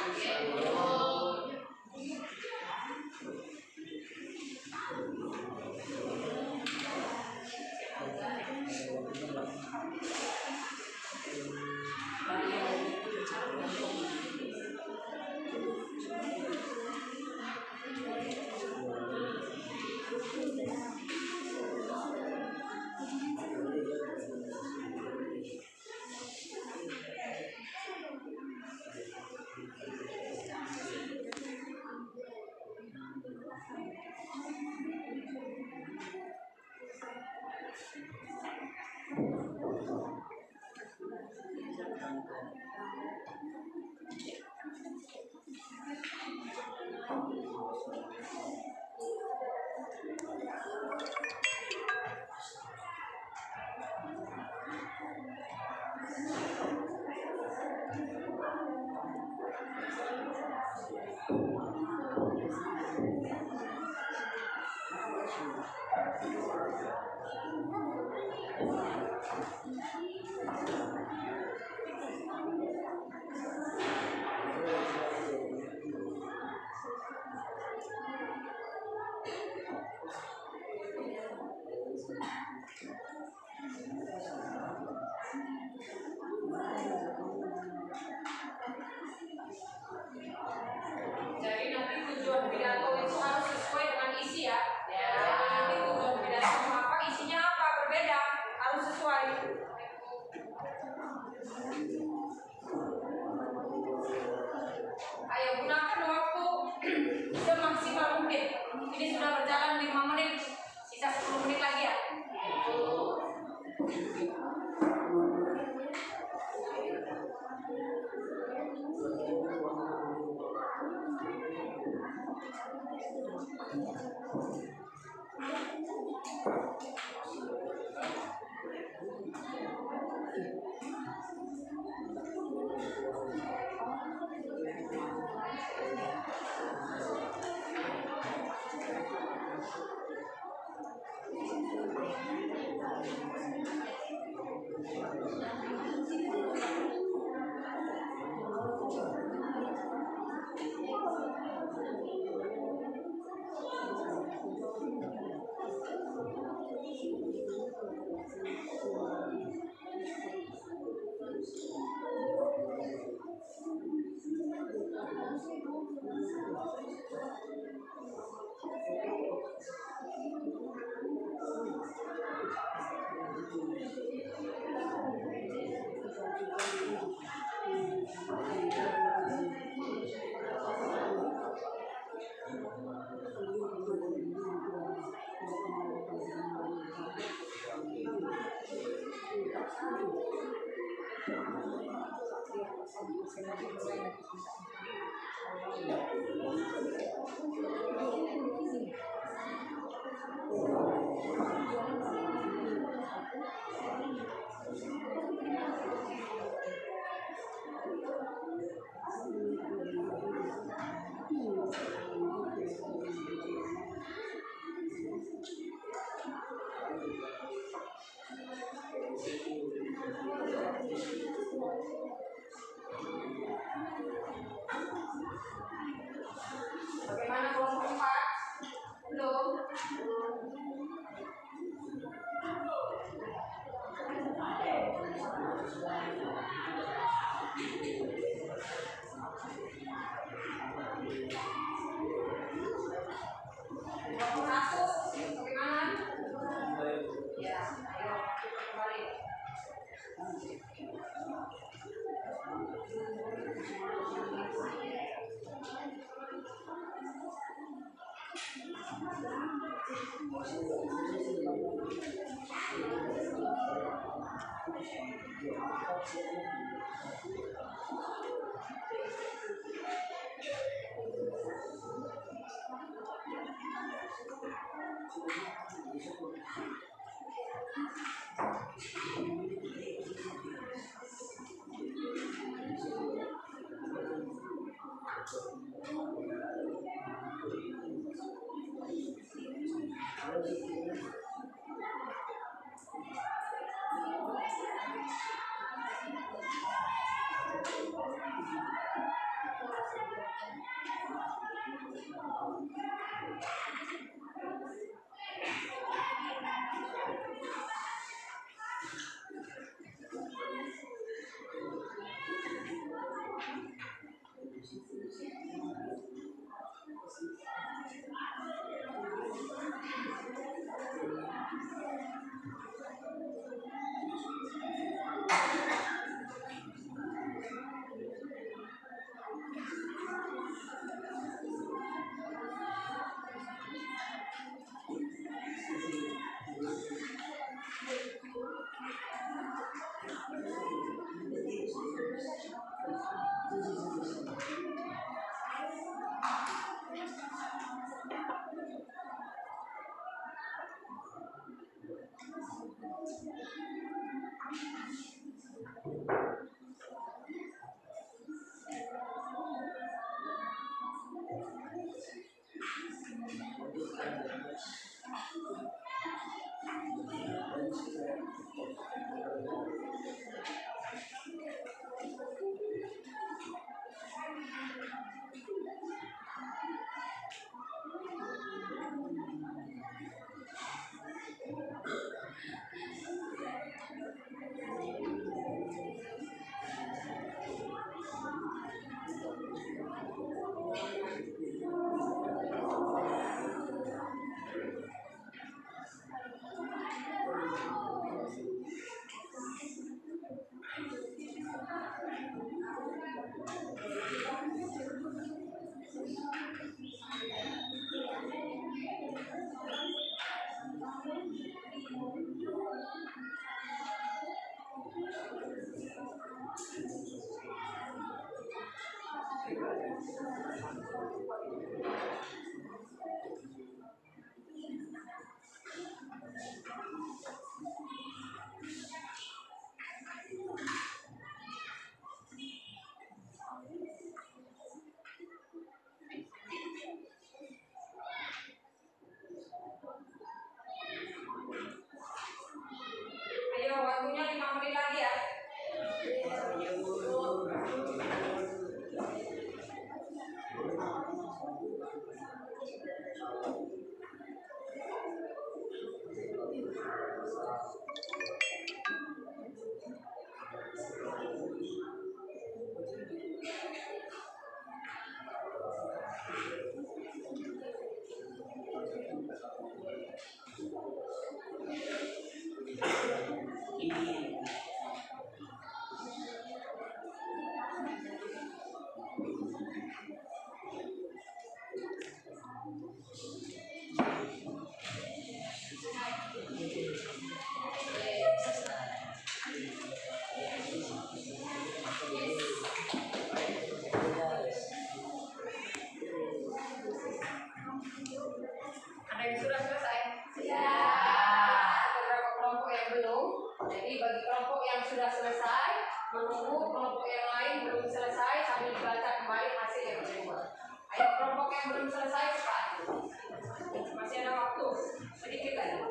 Jadi nanti tujuan pidato itu harus sesuai dengan isi ya. Nanti tujuan pidato apa, isinya apa, berbeda, harus sesuai. Ayo gunakan waktu semaksimal mungkin. Ini sudah berjalan 5 menit, sisa 10 menit lagi ya. Bagaimana kelompok 4? Belum. Ayo, waktunya 5 menit lagi ya. Ada yang sudah selesai? Ya. Ada beberapa kelompok yang belum. Jadi bagi kelompok yang sudah selesai, menunggu kelompok yang lain belum selesai sambil dibaca kembali hasil yang kedua. Ayo kelompok yang belum selesai cepat. Masih ada waktu sedikit lagi.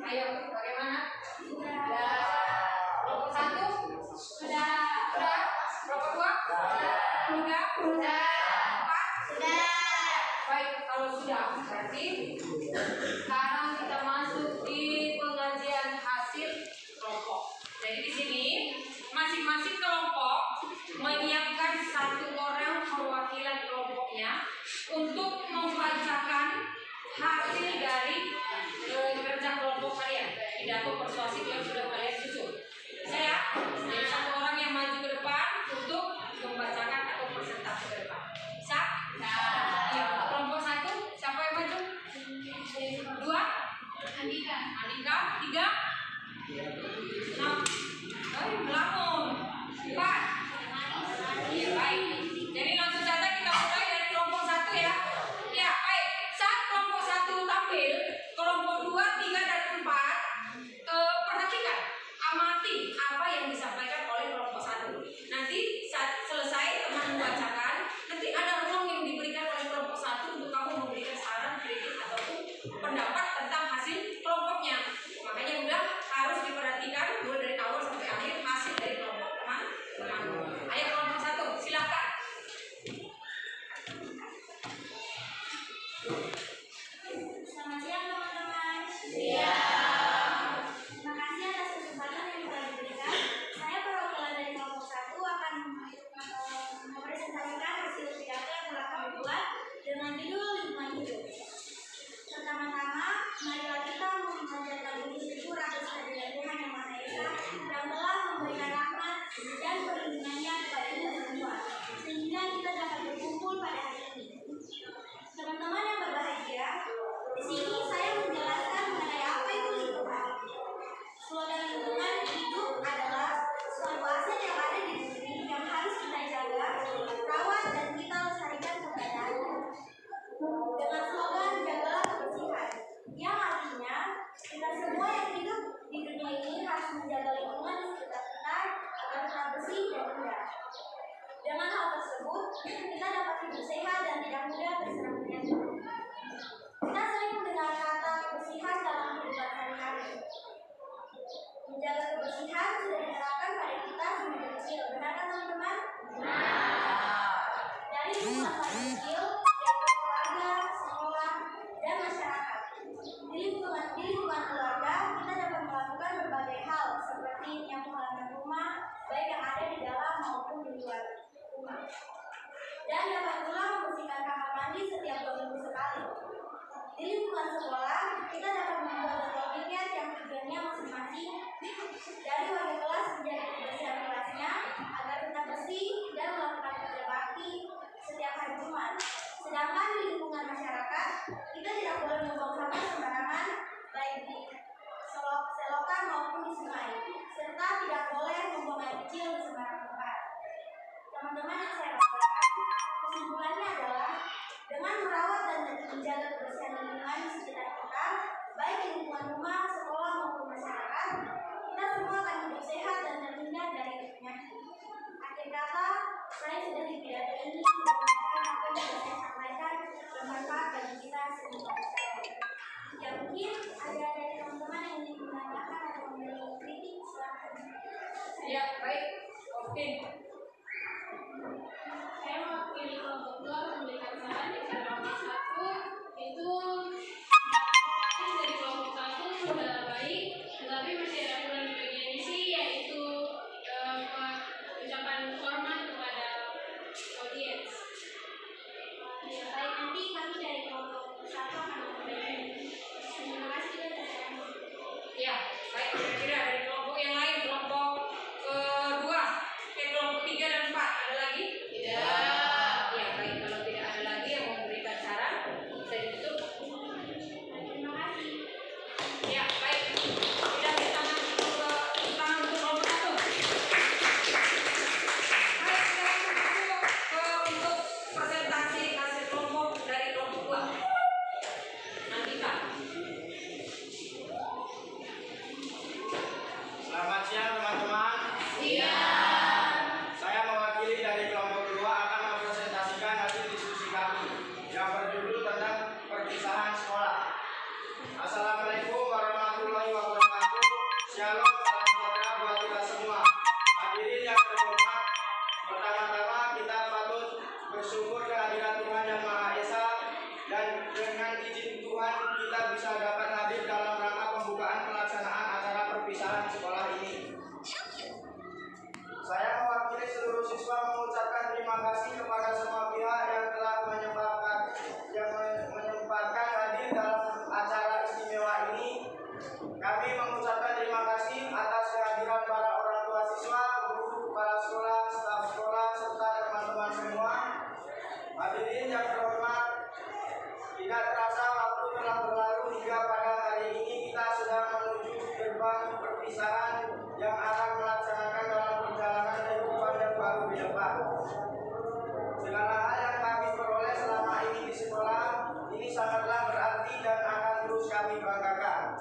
Ayo, bagaimana? Sudah. Kelompok 1? Sudah. Kelompok 2? Sudah. 4? Sudah. Baik, kalau sudah berarti sekarang kita masuk di pengajian hasil kelompok. Jadi di sini masing-masing kelompok menyiapkan satu orang perwakilan kelompoknya untuk membacakan hasil dari kerja kelompok kalian, pidato persuasif yang sudah kalian susun. Saya jadi satu orang yang maju ke depan untuk membacakan atau presentasi ke depan. Bisa? Ya, kelompok 1 siapa yang maju? 2 Andika. 3 Melamun. 4 ya, baik. Jadi langsung saja kita mulai dari kelompok 1 ya. Ya, baik. Saat kelompok 1 tampil, kelompok 2, 3 dan 4 perhatikan, amati apa yang disampaikan oleh kelompok 1. Nanti saat selesai teman membacakan, nanti ada ruang yang diberikan oleh kelompok 1 untuk kamu memberikan saran, kritik ataupun pendapat tentang hasil kelompoknya. Makanya udah harus diperhatikan mulai dari awal sampai akhir hasil dari kelompok teman-teman. Ayo kelompok 1, silakan. Selamat siang teman-teman. Iya. Terima kasih atas kesempatan yang telah diberikan. Saya perwakilan dari kelompok 1 akan mempresentasikan hasil pidato yang telah kami buat dengan judul lingkungan hidup. Pertama-tama, marilah kita memanjatkan puji syukur atas kehadiran Tuhan Yang Maha Esa yang telah memberikan rahmat dan perlindungannya kepada kita semua, sehingga kita dapat berkumpul pada hari ini. Teman-teman yang berbahagia, di sini saya menjelaskan mengenai apa itu lingkungan. Slogan lingkungan hidup adalah suatu aset yang ada di bumi yang harus kita jaga, rawat, dan kita lestarikan keberadaannya. Dengan slogan jagalah kebersihan, yang artinya kita semua yang hidup di dunia ini harus menjaga lingkungan di sekitar kita agar tetap bersih dan indah. Dengan hal tersebut, kita dapat hidup sehat dan tidak mudah terserang penyakit. Kita sering mendengar kata kebersihan dalam kehidupan sehari-hari. Menjaga kebersihan sudah diterapkan pada kita sejak kecil, benar kan teman-teman? Dari lingkungan paling kecil, yaitu keluarga, sekolah, dan masyarakat. Di lingkungan keluarga, kita dapat melakukan berbagai hal seperti menyapu halaman rumah, baik yang ada di dalam maupun di luar rumah. Dan dapat pula membersihkan kamar mandi setiap 2 minggu sekali. Di lingkungan sekolah, kita dapat membuat jadwal piket yang tujuannya masing-masing dari wali kelas menjaga kebersihan kelasnya agar tetap bersih dan melakukan kerja bakti setiap hari Jumat. Sedangkan di lingkungan masyarakat, kita tidak boleh membuang sampah sembarangan, baik di selokan maupun di sungai, serta tidak boleh membuang air kecil di sembarang tempat. Teman-teman yang saya banggakan, kesimpulannya adalah dengan merawat dan menjaga kebersihan lingkungan di sekitar kita, baik di lingkungan rumah, sekolah maupun masyarakat, kita semua akan hidup sehat dan terhindar dari penyakit. Akhir kata, saya sudah di pidato ini untuk menyampaikan apa yang sudah saya sampaikan bermanfaat bagi kita semua. Assalamualaikum warahmatullahi wabarakatuh. Shalom, salam sejahtera buat kita semua. Hadirin yang terhormat, pertama-tama kita patut bersyukur kehadiran Tuhan Yang Maha Esa, dan dengan izin Tuhan kita bisa dapat hadir dalam rangka pembukaan pelaksanaan acara perpisahan sekolah ini. Saya mewakili seluruh siswa mengucapkan terima kasih kepada semua pihak yang telah menyempatkan hadir dalam acara istimewa ini. Kami mengucapkan terima kasih atas kehadiran para orang tua siswa, guru, kepala sekolah, staf sekolah, serta teman-teman semua. Hadirin yang terhormat, tidak terasa waktu telah berlalu hingga pada hari ini kita sudah menuju gerbang perpisahan yang akan melaksanakan dalam perjalanan kehidupan yang baru di depan. Segala hal yang kami peroleh selama ini di sekolah ini sangatlah berarti dan akan terus kami banggakan.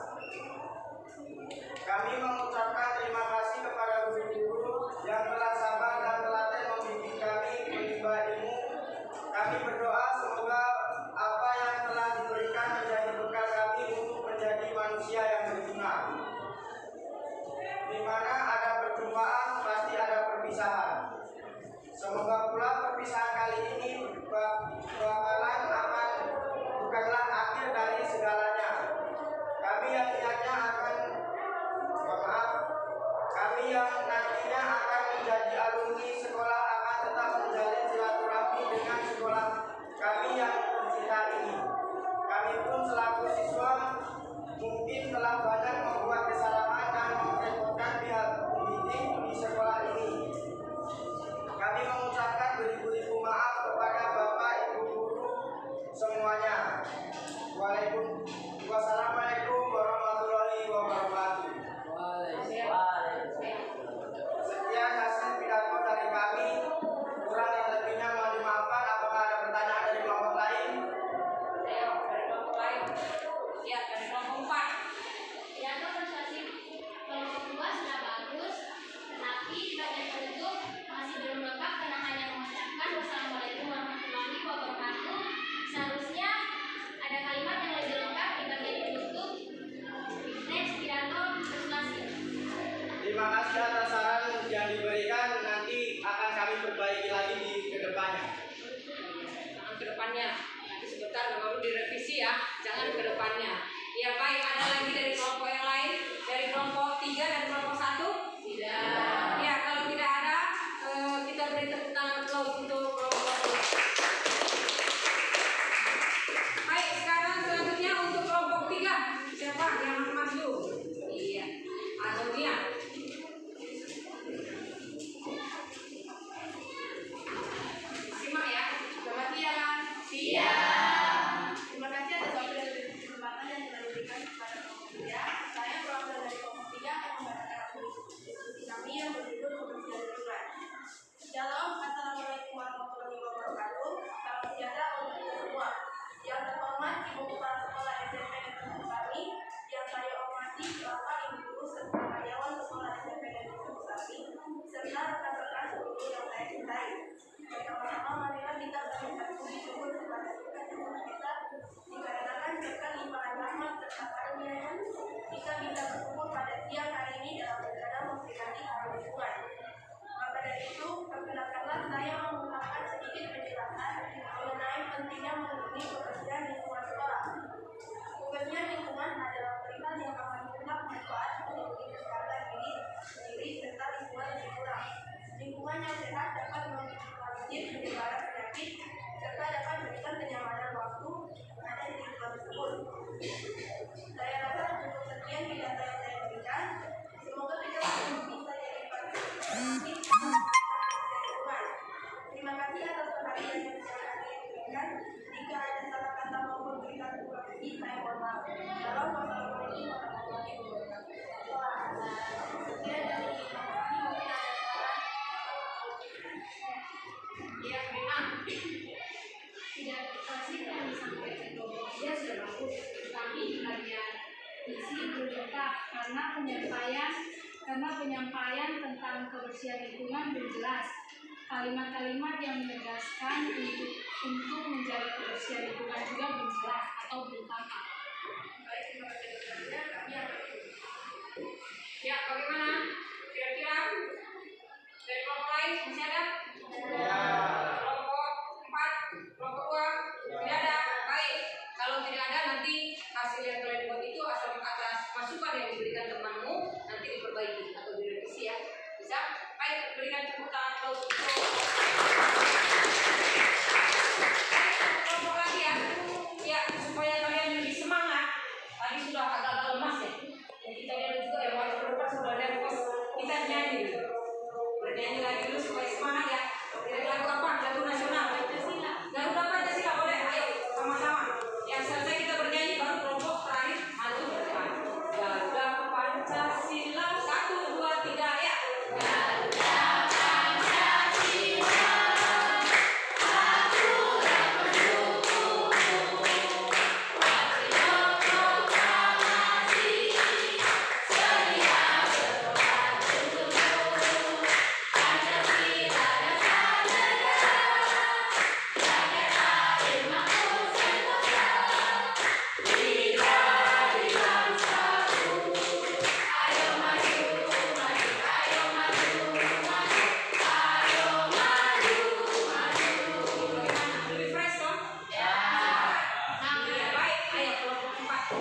Kami mengucapkan terima kasih kepada guru-guru yang telah sabar dan telaten membimbing kami menimba ilmu. Kami berdoa semoga apa yang telah diberikan menjadi bekal kami untuk menjadi manusia yang berguna. Di mana ada perjumpaan, pasti ada perpisahan. Semoga pula perpisahan kali ini bukanlah akhir dari segalanya. Kami yang nantinya akan menjadi alumni sekolah akan tetap menjalin silaturahmi dengan sekolah kami yang tercinta ini. Kami pun selaku siswa mungkin telah banyak membuat kesalahan dan merepotkan pihak pendidik di sekolah ini. Kami mengucapkan beribu-ribu maaf kepada Bapak Ibu guru semuanya. Wassalamualaikum warahmatullahi wabarakatuh. Sekian hasil pidato dari kami. Kurang dan lebihnya mohon dimaafkan. Apakah ada pertanyaan dari kelompok lain? Ayo, dari kelompok lain. Ya, dari kelompok 4. Pidato persuasif kelompok 2 sudah bagus, tetapi di bagian penutup masih belum lengkap karena hanya mengucapkan wassalamualaikum warahmatullahi wabarakatuh. Seharusnya ada kalimat yang lebih lengkap di bagian penutup. Next, pidato persuasif. Terima kasih atas saran yang diberikan. Nanti akan kami perbaiki lagi di kedepannya. Jangan ke depannya. Nanti sebentar baru direvisi ya. Jangan ke depannya. Ya baik, ada lagi dari kelompok yang lain? Dari kelompok 3 dan kelompok 1? Tidak. Ya, kalau tidak ada, kita beri tepuk tangan applause untuk kelompok 2. Baik, sekarang selanjutnya untuk kelompok 3. Siapa yang maju? Iya, Adonia. Simak ya. Selamat siang. Siang. Terima kasih atas waktu dan kesempatan yang telah diberikan kepada kelompok 3. Saya perwakilan dari kelompok 3 akan membacakan diskusi kami yang berjudul kebersihan lingkungan. Shalom, assalamualaikum warahmatullahi wabarakatuh. Salam sejahtera untuk kita semua. Yang terhormat Ibu Kepala Sekolah SMP Negeri kami, yang saya hormati Bapak Ibu guru serta karyawan sekolah SMP Negeri kami, serta rekan-rekan seluruh yang saya cintai. Bersama-sama marilah kita berikan puji syukur kepada Tuhan yang Maha Esa, dikarenakan berkat limpahan rahmat serta karunia-Nya kita bisa berkumpul pada siang hari ini dalam rencana memperingati Hari Lingkungan. Maka dari itu, perkenalkanlah saya mengungkapkan sedikit penjelasan mengenai pentingnya melindungi kebersihan lingkungan sekolah. Kebersihan lingkungan adalah perihal yang akan bermanfaat manfaat melindungi kesehatan diri sendiri serta lingkungan yang kurang. Lingkungan yang sehat dapat meminimalisir penyebaran penyakit serta dapat memberikan kenyamanan waktu pada di lingkungan tersebut. Saya rasa cukup sekian pidato yang saya berikan. Semoga kita bisa jadi partisipasi lingkungan. Terima kasih atas perhatian yang saya berikan. Jika ada salah kata maupun berikan koreksi, saya mohon maaf. Salam, wassalamualaikum warahmatullahi wabarakatuh. Sekian dari kami, mungkin ada saran. Ya, memang. Tidak persuasif yang disampaikan kelompok 3 sudah bagus, tetapi di bagian isi belum lengkap karena penyampaian tentang kebersihan lingkungan belum jelas. Kalimat-kalimat yang menegaskan untuk menjaga kebersihan lingkungan juga belum jelas atau belum tampak. Baik, terima kasih atas perhatian. Kami akan Ya, bagaimana? Kira-kira dari kelompok lain masih ada? Kelompok 4, kelompok 2, tidak ada. Baik, kalau tidak ada nanti hasil yang kalian buat itu atas masukan yang diberikan temanmu nanti diperbaiki atau direvisi ya. Bisa? Baik, berikan tepuk tangan terus. Kelompok lagi ya. Ya, supaya kalian lebih semangat. Tadi sudah agak lemas ya. Dan kita lihat juga yang waktu depan sudah nervous. Kita nyanyi dulu. Bernyanyi lagi dulu supaya semangat ya. Kira-kira lagu apa? Lagu nasional. Pancasila. Lagu apa Pancasila? Boleh. Ayo sama-sama. Yang selesai kita bernyanyi baru kelompok terakhir maju berdepan. Garuda Pancasila 1, 2, 3 ya. Garuda Pancasila. Refresh dong? Ya. Nah, baik. Ayo kelompok 4.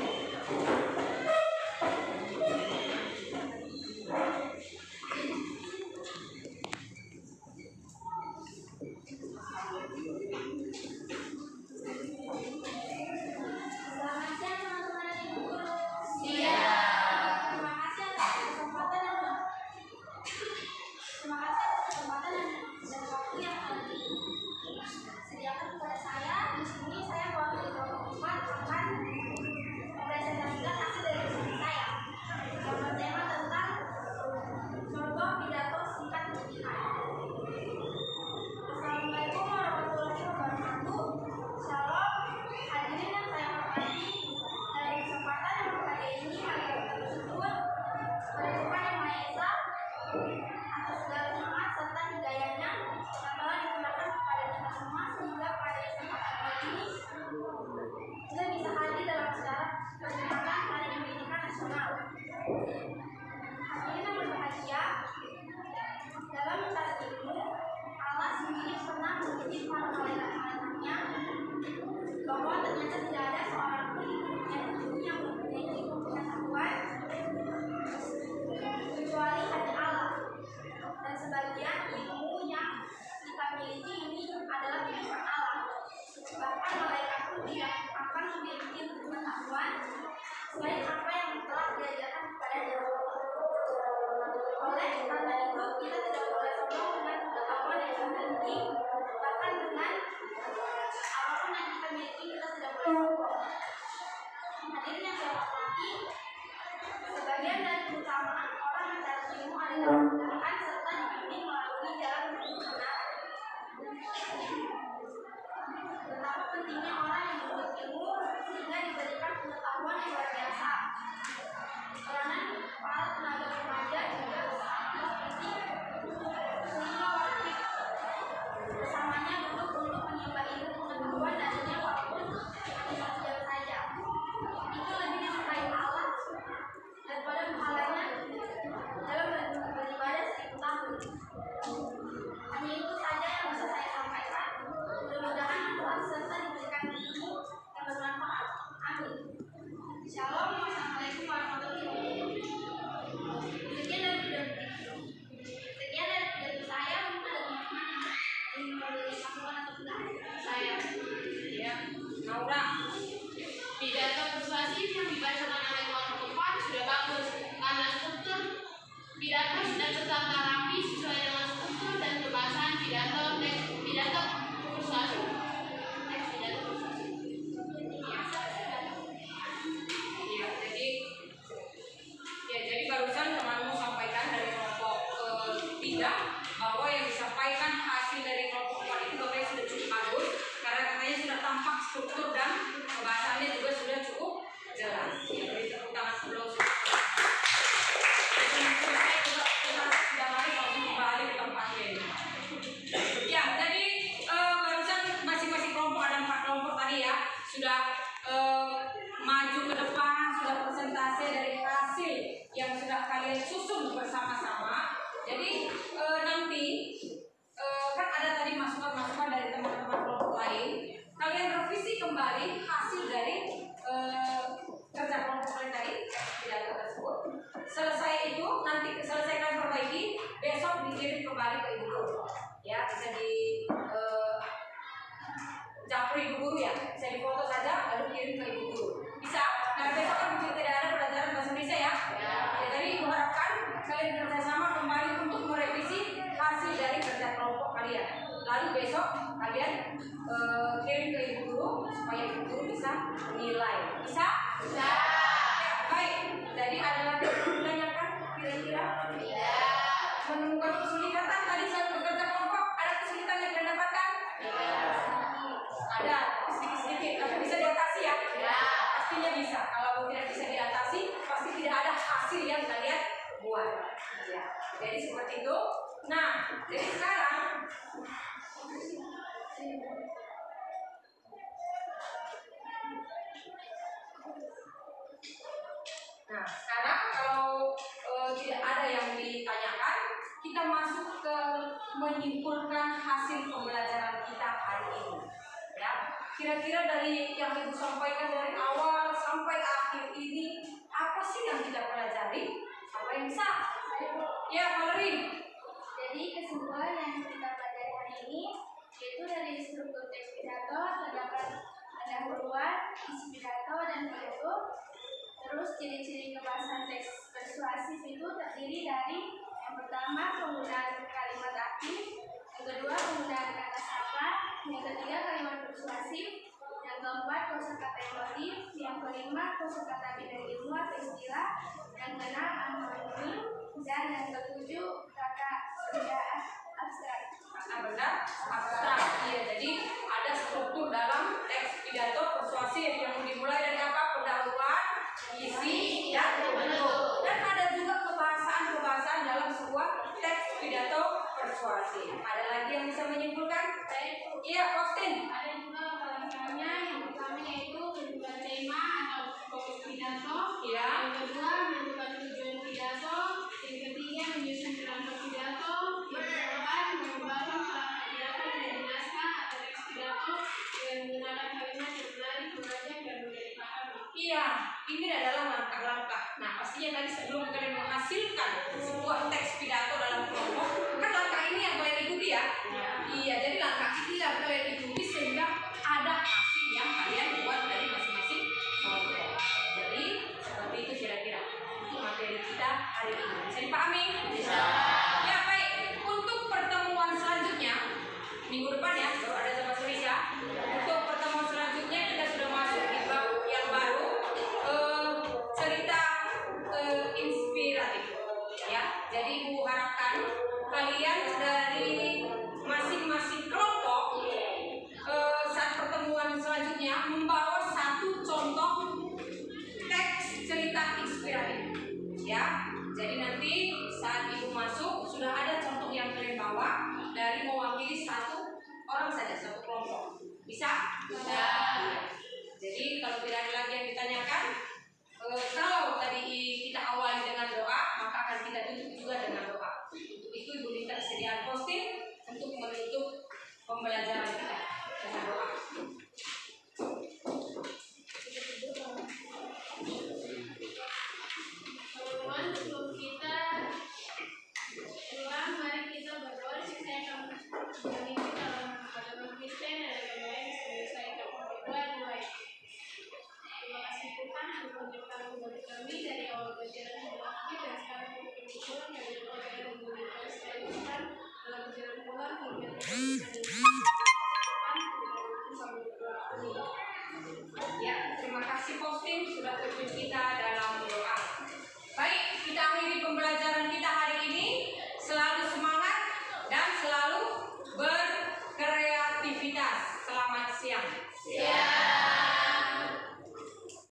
Selamat siang teman-teman dan ibu guru. Terima kasih atas kesempatan dan waktu yang telah disediakan kepada saya. Di sini saya mewakili kelompok 4 akan mempresentasikan hasil dari diskusi saya yang bertema tentang contoh pidato singkat pernikahan. Assalamualaikum warahmatullahi wabarakatuh. Shalom, hadirin yang saya hormati. Dari kesempatan yang berbahagia ini, kami bersyukur kepada Tuhan Yang Maha Esa atas segala nikmat serta hidayahnya yang telah dicurahkan kepada kita semua sehingga pada kesempatan kali ini kita bisa hadir dalam acara peringatan Hari Pendidikan Nasional. Hadirin yang berbahagia, dalam mencari ilmu, Allah sendiri pernah mendidik para malaikat-malaikatnya bahwa ternyata tidak ada seorang pun di dunia yang mempunyai ilmu pengetahuan kecuali hanya Allah. Dan sebagian ilmu yang kita miliki ini adalah titipan Allah. Bahkan malaikat pun tidak akan memiliki pengetahuan selain apa yang telah diajarkan kepadanya. Oleh karena itu, kita tidak boleh sombong dengan pengetahuan yang kita miliki. Bahkan dengan apapun yang kita miliki, kita tidak boleh sombong. Hadirin yang saya hormati, sebagian dari keutamaan orang mencari ilmu adalah memudahkan serta dibimbing melalui jalan yang benar. Betapa pentingnya orang yang menuntut ilmu sehingga diberikan pengetahuan yang luar biasa. Karena para tenaga remaja juga sangat penting sehingga wajib bersamanya duduk untuk menimba ilmu pengetahuan darinya walaupun hanya sejam saja. Itu lebih disukai Allah daripada pahalanya dalam beribadah 1000 tahun. Hanya itu saja yang bisa saya sampaikan. Mudah-mudahan manfaat serta diberikan ilmu yang bermanfaat. Amin. Shalom. Wassalamualaikum warahmatullahi wabarakatuh. Sekian dari pidato saya. Mungkin ada teman-teman yang ingin memberi masukan atau tidak? Saya ya. Naura. Pidato persuasif yang dibacakan oleh kelompok 4 sudah bagus karena struktur pidato sudah tertata rapi sesuai dengan struktur dan pembahasan pidato persuasif. Iya, jadi barusan temanmu sampaikan dari kelompok 3 bahwa yang disampaikan hasil dari kelompok 4 itu Bapak sudah cukup bagus karena katanya sudah tampak struktur dan pembahasannya juga sudah cukup jelas. Ya, beri tepuk tangan sebelum selesai kita sudah lari langsung kembali ke tempatnya ini. Ya, jadi barusan Bisa? Bisa. Ya, baik. Jadi ada lagi yang menanyakan kira-kira? Tidak. Menemukan kesulitan tadi saat bekerja kelompok, ada kesulitan yang kalian dapatkan? Ada, sedikit-sedikit, tapi bisa diatasi ya? Ya. Pastinya bisa. Kalau tidak bisa diatasi, pasti tidak ada hasil yang kalian buat. Ya. Jadi seperti itu. Nah, jadi sekarang kalau tidak ada yang ditanyakan, kita masuk ke menyimpulkan hasil pembelajaran kita hari ini. Ya, kira-kira dari yang Ibu sampaikan dari awal sampai akhir ini, apa sih yang kita pelajari? Apa yang bisa? Ya, Valerie. Jadi kesimpulan yang kita pelajari hari ini yaitu dari struktur teks pidato terdapat pendahuluan, isi pidato dan penutup. Terus ciri-ciri kebahasan teks persuasif itu terdiri dari yang pertama penggunaan kalimat aktif, yang kedua penggunaan kata sapa, yang ketiga kalimat persuasif, yang keempat kosakata emotif, yang kelima kosakata bidang ilmu atau istilah, yang keenam antonim, dan yang ketujuh kata benda abstrak. Kata benda abstrak. Iya, jadi ada struktur dalam teks pidato persuasif yang dimulai dari apa? Pendahuluan, isi, dan penutup. Dan ada juga kebahasaan dalam sebuah teks pidato persuasif. Ada lagi yang bisa menyimpulkan? Iya, Austin. Ada juga bahasanya, yang pertama yaitu menentukan tema atau fokus pidato, yang kedua menentukan tujuan pidato, yang ketiga menyusun kerangka pidato, yang keempat mengembangkan kerangka pidato menjadi naskah atau teks pidato dengan menggunakan kalimat yang menarik, mengajak dan mudah dipahami. Iya, ini adalah langkah-langkah. Nah, pastinya tadi sebelum kalian menghasilkan sebuah teks pidato dalam kelompok, kan langkah ini yang kalian ikuti ya? Iya, jadi langkah ini yang kalian ikuti sehingga ada hasil yang kalian buat dari masing-masing kelompok. Jadi, seperti itu kira-kira. Itu materi kita hari ini. Bisa dipahami? Bisa. Ya, baik. Untuk pertemuan selanjutnya, minggu depan ya, baru ada sama Surisha. Untuk pertemuan selanjutnya kita sudah masuk di bab yang baru, cerita inspiratif. Ya, jadi Ibu harapkan kalian dari masing-masing kelompok saat pertemuan selanjutnya membawa satu contoh teks cerita inspiratif. Ya, jadi nanti saat Ibu masuk sudah ada contoh yang kalian bawa dari mewakili satu orang saja, satu kelompok. Bisa? Bisa. Jadi kalau tidak ada lagi yang ditanyakan, kalau tadi kita awali dengan doa, maka akan kita tutup juga dengan doa. Untuk itu Ibu minta kesediaan posting untuk menutup pembelajaran kita dengan doa. Teman-teman, sebelum kita pulang, mari kita berdoa. Saya akan memimpin dalam agama Kristen dan agama lain sebelum saya akan berdoa mulai. Terima kasih Tuhan untuk menciptakan kepada kami dari awal perjalanan hidup kami dan sekarang untuk bersyukur dari perjalanan hidup kami sekali Tuhan dalam perjalanan pulang hingga Ya, terima kasih posting sudah pimpin kita dalam doa. Baik, kita akhiri pembelajaran kita hari ini. Selalu semangat dan selalu berkreativitas. Selamat siang.